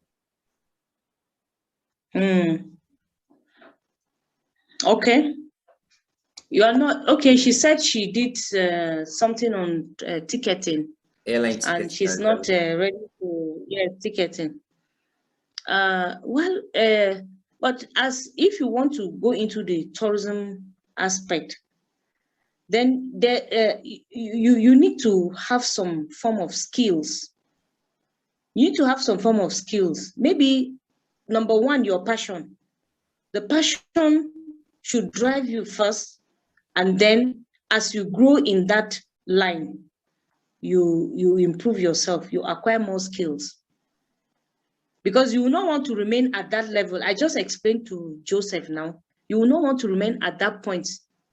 Okay. You are not okay. She said she did something on ticketing, Airline ticketing, and she's not ready to ticketing. But as if you want to go into the tourism aspect, then there you need to have some form of skills. You need to have some form of skills. Maybe number one, your passion. The passion should drive you first, and then as you grow in that line, you improve yourself, you acquire more skills. Because you will not want to remain at that level. I just explained to Joseph now. You will not want to remain at that point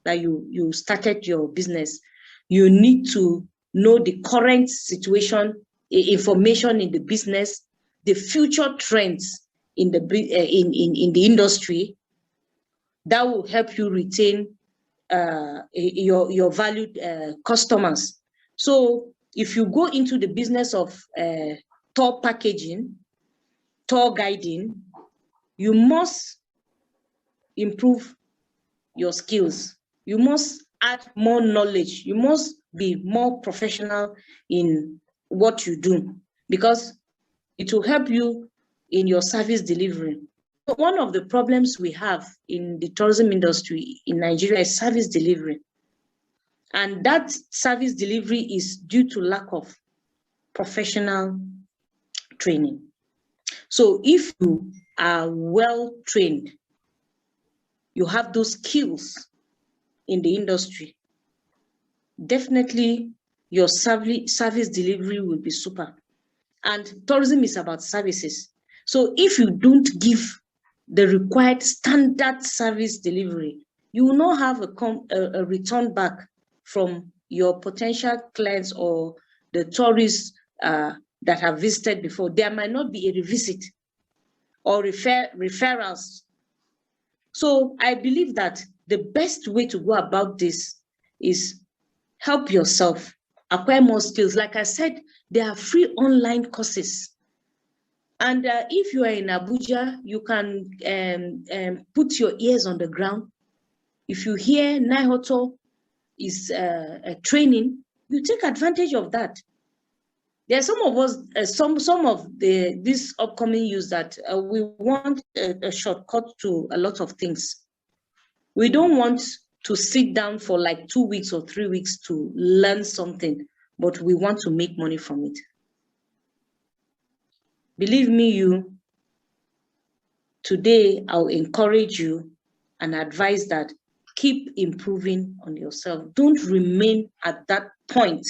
that you started your business. You need to know the current situation, information in the business, the future trends in the industry that will help you retain your valued customers. So if you go into the business of tour packaging, tour guiding, you must improve your skills. You must add more knowledge. You must be more professional in what you do, because it will help you in your service delivery. One of the problems we have in the tourism industry in Nigeria is service delivery. And that service delivery is due to lack of professional training. So if you are well trained, you have those skills in the industry, definitely your service delivery will be super. And tourism is about services. So if you don't give the required standard service delivery, you will not have a return back from your potential clients or the tourists that have visited before. There might not be a revisit or referrals. So I believe that the best way to go about this is help yourself, acquire more skills. Like I said, there are free online courses. And if you are in Abuja, you can put your ears on the ground. If you hear Naihoto is training, you take advantage of that. There are some of us, some of this upcoming youth that we want a shortcut to a lot of things. We don't want to sit down for like 2 weeks or 3 weeks to learn something, but we want to make money from it. Believe me, today I'll encourage you and advise that keep improving on yourself. Don't remain at that point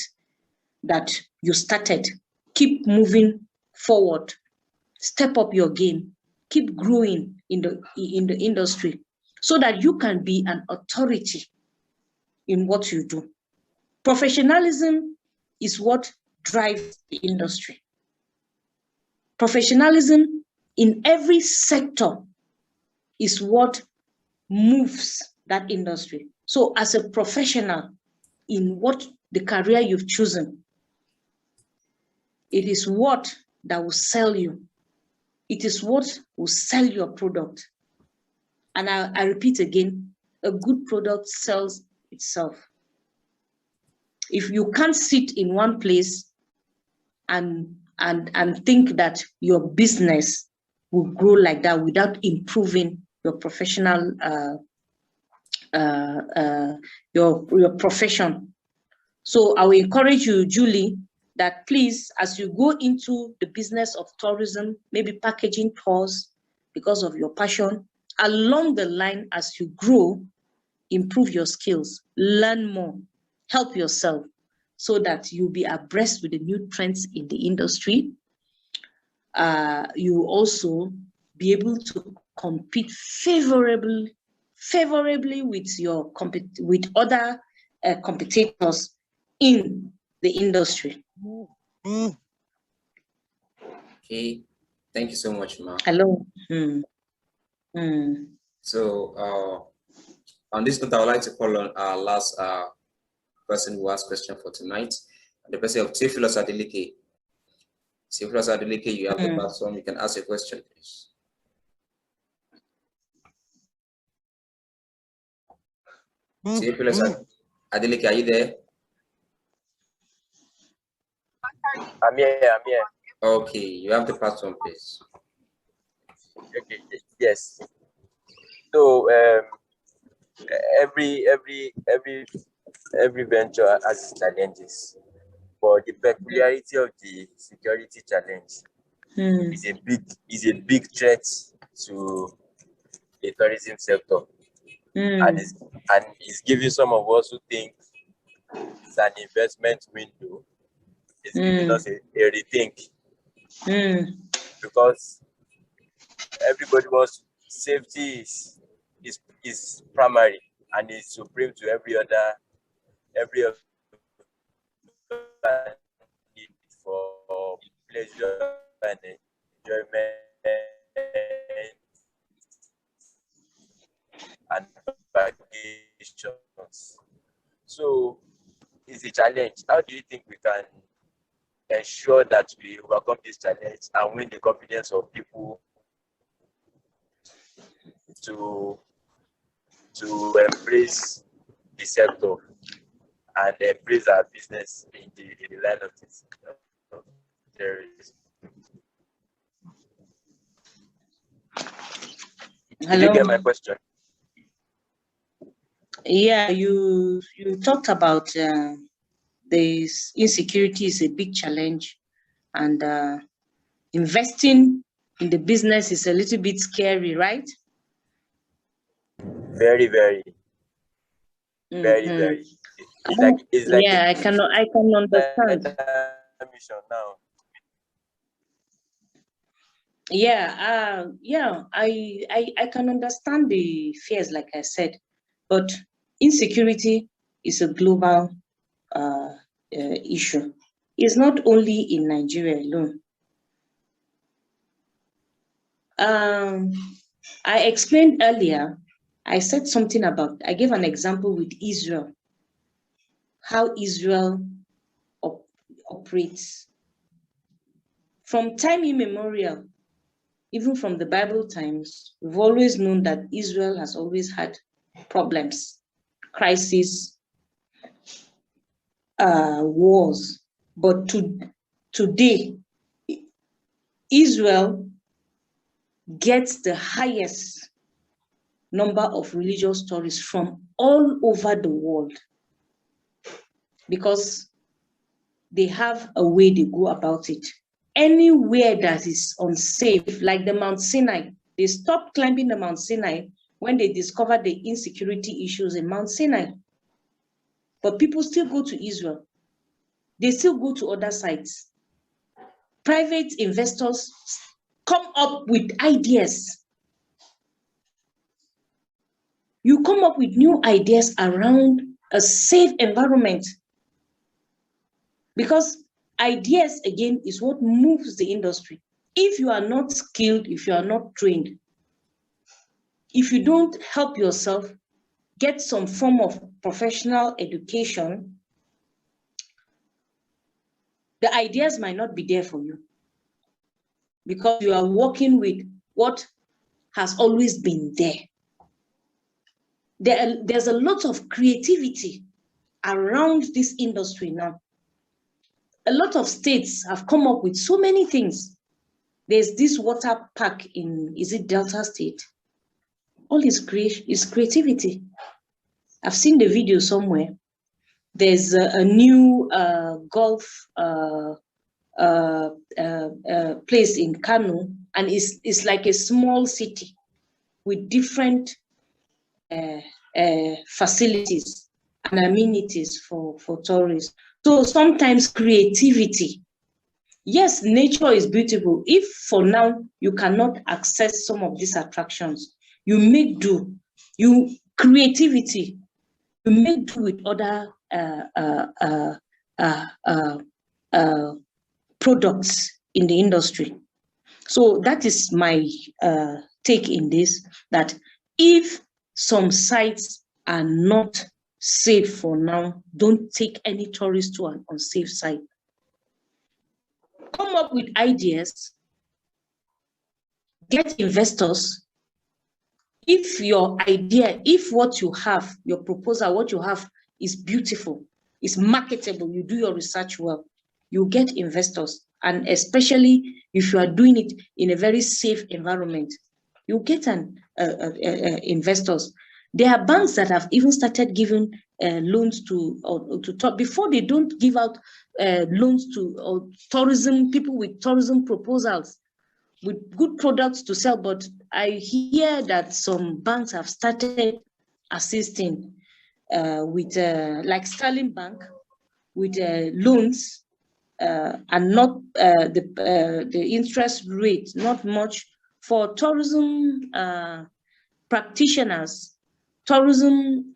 that you started. Keep moving forward. Step up your game. Keep growing in the industry so that you can be an authority in what you do. Professionalism is what drives the industry. Professionalism in every sector is what moves that industry. So as a professional in what the career you've chosen, it is what that will sell you. It is what will sell your product. And I repeat again, a good product sells itself. If you can't sit in one place and think that your business will grow like that without improving your professional, your profession. So I will encourage you, Julie, that please, as you go into the business of tourism, maybe packaging tours because of your passion, along the line as you grow, improve your skills, learn more, help yourself so that you'll be abreast with the new trends in the industry. You will also be able to compete favorably with other competitors in the industry. Okay, thank you so much, Ma. Hello. So on this note, I would like to call on our last person who asked question for tonight, the person of Theophilus Adeleke. Theophilus Adeleke, you have the platform. You can ask a question, please. Theophilus Adeleke, are you there? I'm here. Okay, you have the platform, please. Okay, yes. So every venture has its challenges, but the peculiarity of the security challenge is a big threat to the tourism sector, and it's giving some of us who think it's an investment window. It's giving us a rethink, because everybody wants safety is primary and is supreme to every other need for pleasure and enjoyment and vacations. So it's a challenge. How do you think we can ensure that we overcome this challenge and win the confidence of people to embrace the sector and embrace our business in the line of this terrorism? Did you get my question? Yeah, you talked about this insecurity is a big challenge, and investing in the business is a little bit scary, right? Very, very. It's like yeah, I can understand. Mission now. Yeah, I can understand the fears, like I said, but insecurity is a global issue. It's not only in Nigeria alone. I explained earlier, I said something about, I gave an example with Israel, how Israel operates. From time immemorial, even from the Bible times, we've always known that Israel has always had problems, crises, wars. But today, Israel gets the highest number of religious tourists from all over the world, because they have a way they go about it. Anywhere that is unsafe, like the Mount Sinai, they stopped climbing the Mount Sinai when they discovered the insecurity issues in Mount Sinai. But people still go to Israel. They still go to other sites. Private investors come up with ideas. You come up with new ideas around a safe environment, because ideas, again, is what moves the industry. If you are not skilled, if you are not trained, if you don't help yourself get some form of professional education, the ideas might not be there for you, because you are working with what has always been there. There's a lot of creativity around this industry now. A lot of states have come up with so many things. There's this water park in, is it Delta State? All is creativity. I've seen the video somewhere. There's a new golf place in Kano, and it's like a small city with different facilities and amenities for tourists. So sometimes creativity. Yes, nature is beautiful. If for now you cannot access some of these attractions, you make do. Creativity. you may do with other products in the industry. So that is my take in this, that if some sites are not safe for now, don't take any tourist to an unsafe site. Come up with ideas, get investors. If your idea, if what you have, your proposal, what you have is beautiful, is marketable, you do your research well, you get investors. And especially if you are doing it in a very safe environment, you get investors. There are banks that have even started giving loans to top. Before, they don't give out loans to tourism, people with tourism proposals, with good products to sell. But I hear that some banks have started assisting with, like Sterling Bank, with loans, and not the interest rate, not much, for tourism practitioners, tourism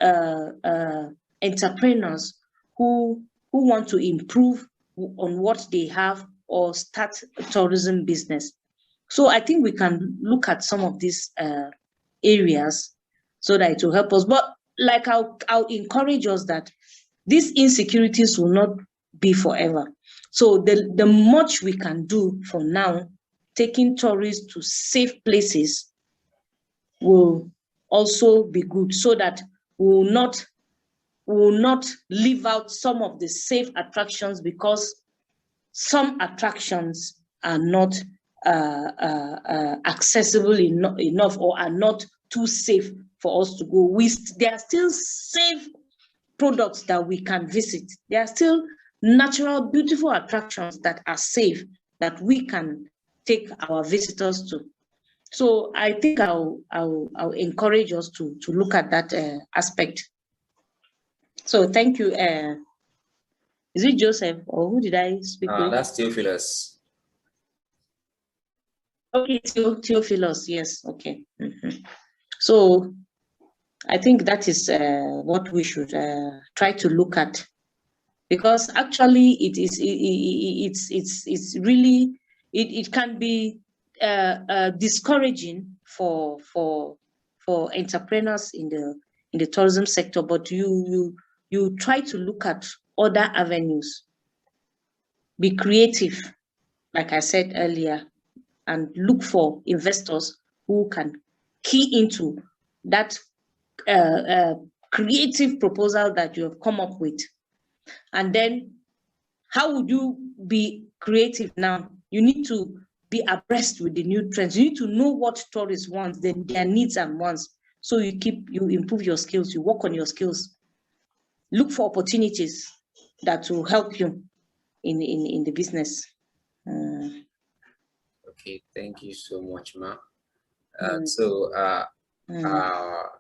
entrepreneurs who want to improve on what they have or start a tourism business. So I think we can look at some of these areas so that it will help us. But like I'll encourage us that these insecurities will not be forever. So the much we can do for now, taking tourists to safe places, will also be good, so that we will not leave out some of the safe attractions, because some attractions are not accessible enough, or are not too safe for us to go. There are still safe products that we can visit. There are still natural, beautiful attractions that are safe, that we can take our visitors to. So I think I'll encourage us to look at that aspect. So thank you. Is it Joseph, or who did I speak with? That's Theophilus. Okay, Theophilus, yes, okay. So I think that is what we should try to look at, because actually it's really, it can be discouraging for entrepreneurs in the tourism sector, but you try to look at other avenues. Be creative, like I said earlier, and look for investors who can key into that creative proposal that you have come up with. And then, how would you be creative now? You need to be abreast with the new trends. You need to know what tourists want, then their needs and wants. So you improve your skills, you work on your skills. Look for opportunities that will help you in the business. Okay, thank you so much, Ma.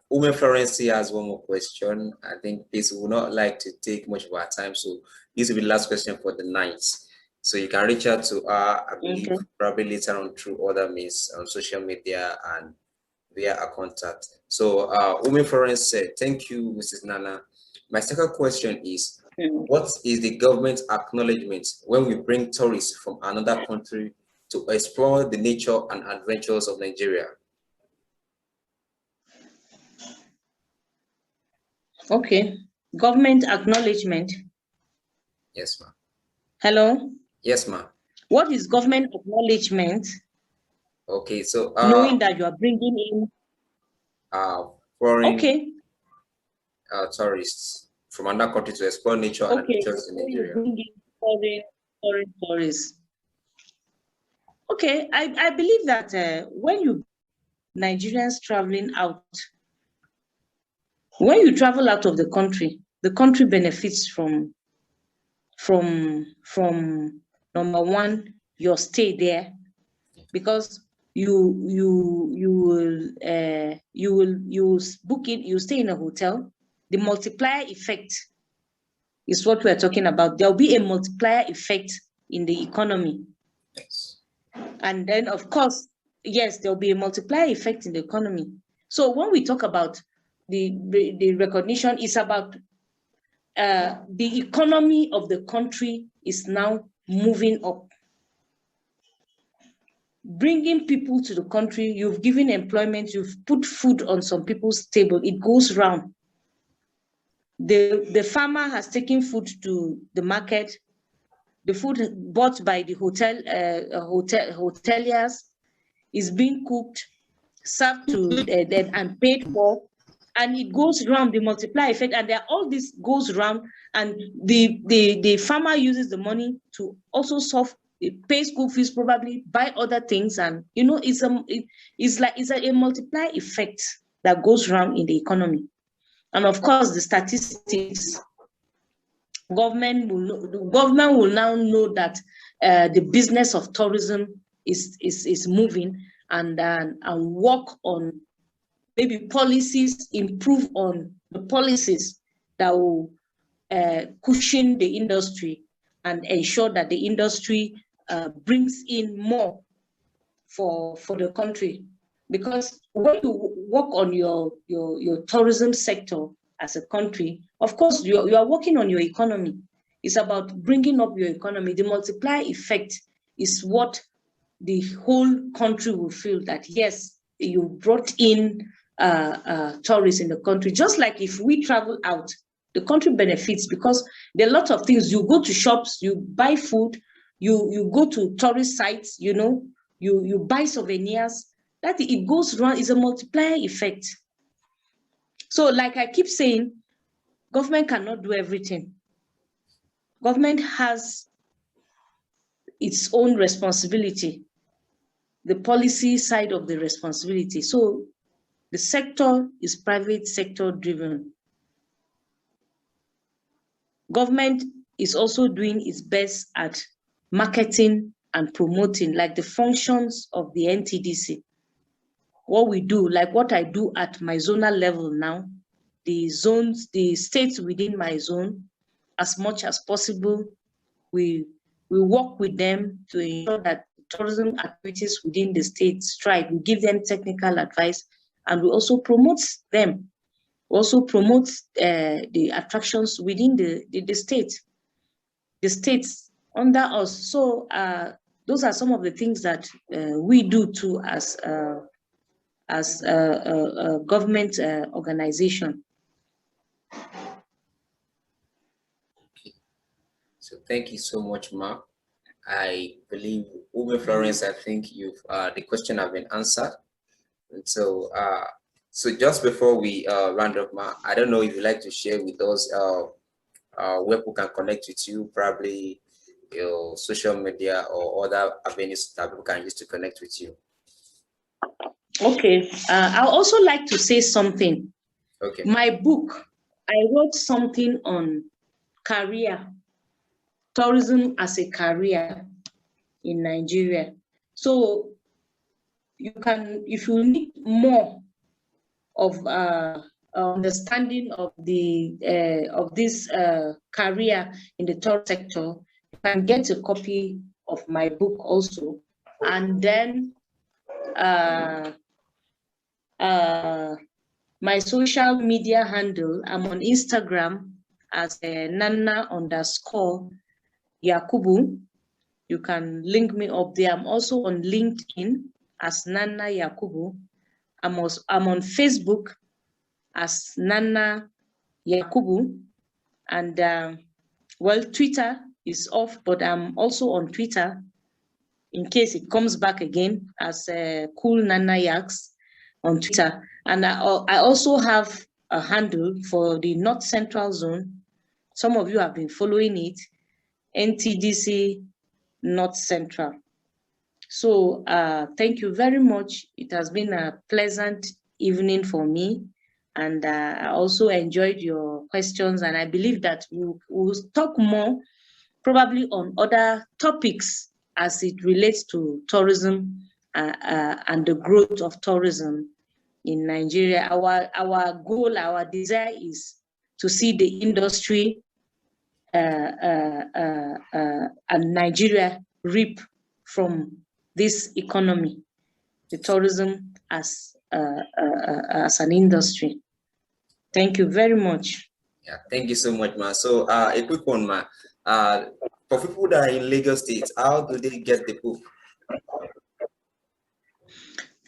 Women Florency has one more question. I think this will not like to take much of our time, so this will be the last question for the night. So you can reach out to her, I believe, probably later on through other means on social media and via a contact. So Women Florence said, thank you, Mrs. Nana. My second question is, what is the government acknowledgement when we bring tourists from another country to explore the nature and adventures of Nigeria? Okay, government acknowledgement. Yes, ma'am. Hello? Yes, ma'am. What is government acknowledgement? Okay, so knowing that you are bringing in foreign tourists from another country to explore nature and adventures in Nigeria. Foreign tourists. Okay, I believe that when Nigerians traveling out, when you travel out of the country benefits from number one, your stay there, because you will book it, you stay in a hotel. The multiplier effect is what we're talking about. There'll be a multiplier effect in the economy. Yes. And then, of course, yes, there'll be a multiplier effect in the economy. So when we talk about the recognition is about the economy of the country is now moving up. Bringing people to the country, you've given employment, you've put food on some people's table, it goes round. The farmer has taken food to the market, the food bought by the hoteliers is being cooked, served to them and paid for, and it goes round, the multiply effect, and all this goes round, and the farmer uses the money to also solve, pay school fees, probably buy other things, and it's a multiply effect that goes round in the economy. And of course, the statistics, government will now know that the business of tourism is moving, and work on maybe policies, improve on the policies that will cushion the industry and ensure that the industry brings in more for the country. Because when you work on your tourism sector as a country, of course, you are working on your economy. It's about bringing up your economy. The multiply effect is what the whole country will feel, that yes, you brought in tourists in the country. Just like if we travel out, the country benefits, because there are lots of things. You go to shops, you buy food, you go to tourist sites, you buy souvenirs. That it goes around, is a multiplier effect. So like I keep saying, government cannot do everything. Government has its own responsibility, the policy side of the responsibility. So the sector is private sector driven. Government is also doing its best at marketing and promoting, like the functions of the NTDC. What we do, like what I do at my zonal level now, the zones, the states within my zone, as much as possible, we work with them to ensure that tourism activities within the state strive. We give them technical advice, and we also promote them. We also promote the attractions within the state, the states under us. So those are some of the things that we do too as a government organization. Okay. So thank you so much, Ma. I believe, Ube Florence, I think you've the question have been answered. And so so just before we round up, Ma, I don't know if you'd like to share with us where people can connect with you, probably your social media or other avenues that people can use to connect with you. Okay, I'd also like to say something. Okay. My book, I wrote something on career, tourism as a career in Nigeria. So you can, if you need more of understanding of this career in the tourism sector, you can get a copy of my book also, and then my social media handle, I'm on Instagram as Nanna_Yakubu. You can link me up there. I'm also on LinkedIn as Nanna Yakubu. I'm on Facebook as Nanna Yakubu. And well, Twitter is off, but I'm also on Twitter in case it comes back again as Cool Nanna Yaks on Twitter. And I also have a handle for the North Central Zone. Some of you have been following it, NTDC North Central. So thank you very much. It has been a pleasant evening for me. And I also enjoyed your questions. And I believe that we'll talk more probably on other topics as it relates to tourism and the growth of tourism in Nigeria. Our goal, our desire is to see the industry and Nigeria reap from this economy, the tourism as an industry. Thank you very much. Yeah, thank you so much, ma. So a quick one, ma. For people that are in Lagos State, how do they get the book?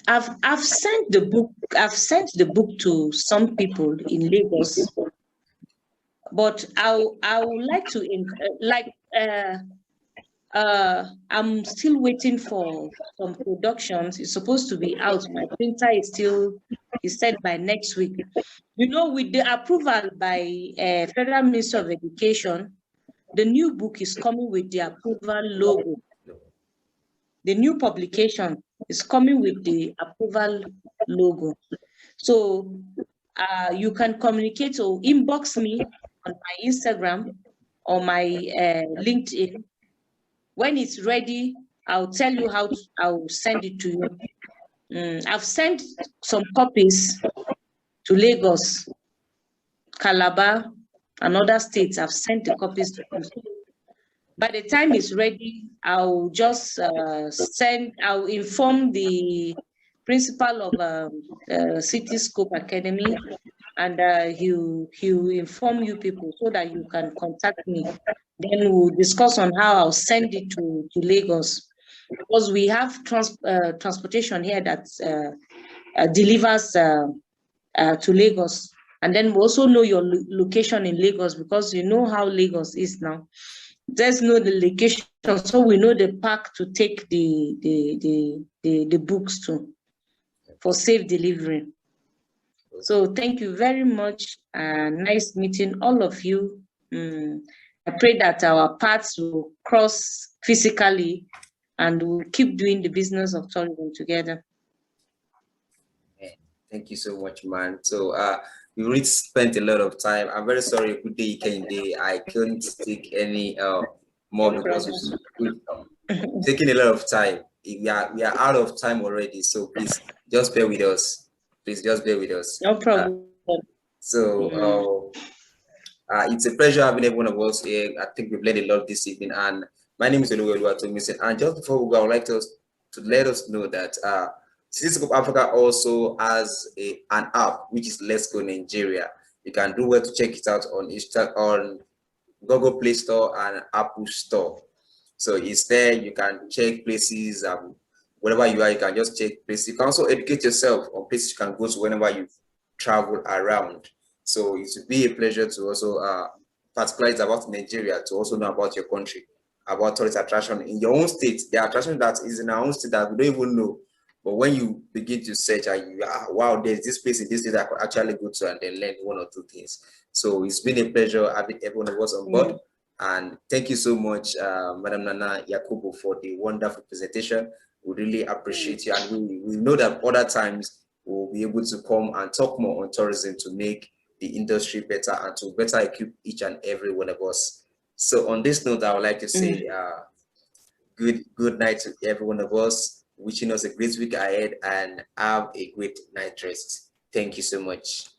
I've sent the book to some people in Lagos, but I would like to I'm still waiting for some productions. It's supposed to be out. My printer is said by next week. You know, with the approval by Federal Ministry of Education, the new book is coming with the approval logo. The new publication is coming with the approval logo. So you can communicate or inbox me on my Instagram or my LinkedIn. When it's ready, I'll tell you how I'll send it to you. I've sent some copies to Lagos, Calabar, and other states. I've sent the copies to you. By the time it's ready, I'll just I'll inform the principal of City Scope Academy, and he'll inform you people so that you can contact me. Then we'll discuss on how I'll send it to Lagos, because we have transportation here that delivers to Lagos. And then we also know your location in Lagos, because you know how Lagos is now. There's no the location, so we know the park to take the books to for safe delivery. So thank you very much. Nice meeting all of you. I pray that our paths will cross physically and we'll keep doing the business of tourism together. Thank you so much, man. So we really spent a lot of time. I'm very sorry, good day, Kende. I couldn't take any more because we've taken a lot of time. We are out of time already. So please just bear with us. Please just bear with us. No problem. It's a pleasure having every one of us here. I think we've learned a lot this evening. And my name is Oluwelu Atomisin. And just before we go, I would like to let us know that Citizen of Africa also has an app, which is Let's Go Nigeria. You can do well to check it out on Google Play Store and Apple Store. So it's there. You can check places. Wherever you are, you can just check places. You can also educate yourself on places you can go to whenever you travel around. So it would be a pleasure to also, particularly about Nigeria, to also know about your country, about tourist attraction in your own state. The attraction that is in our own state that we don't even know. But when you begin to search, and wow, there's this place in this state I could actually go to and then learn one or two things. So it's been a pleasure having everyone of us on board. And thank you so much, Madam Nanna Yakubu, for the wonderful presentation. We really appreciate you. And we know that other times we'll be able to come and talk more on tourism to make the industry better and to better equip each and every one of us. So on this note, I would like to say good night to every one of us. Wishing us a great week ahead and have a great night rest. Thank you so much.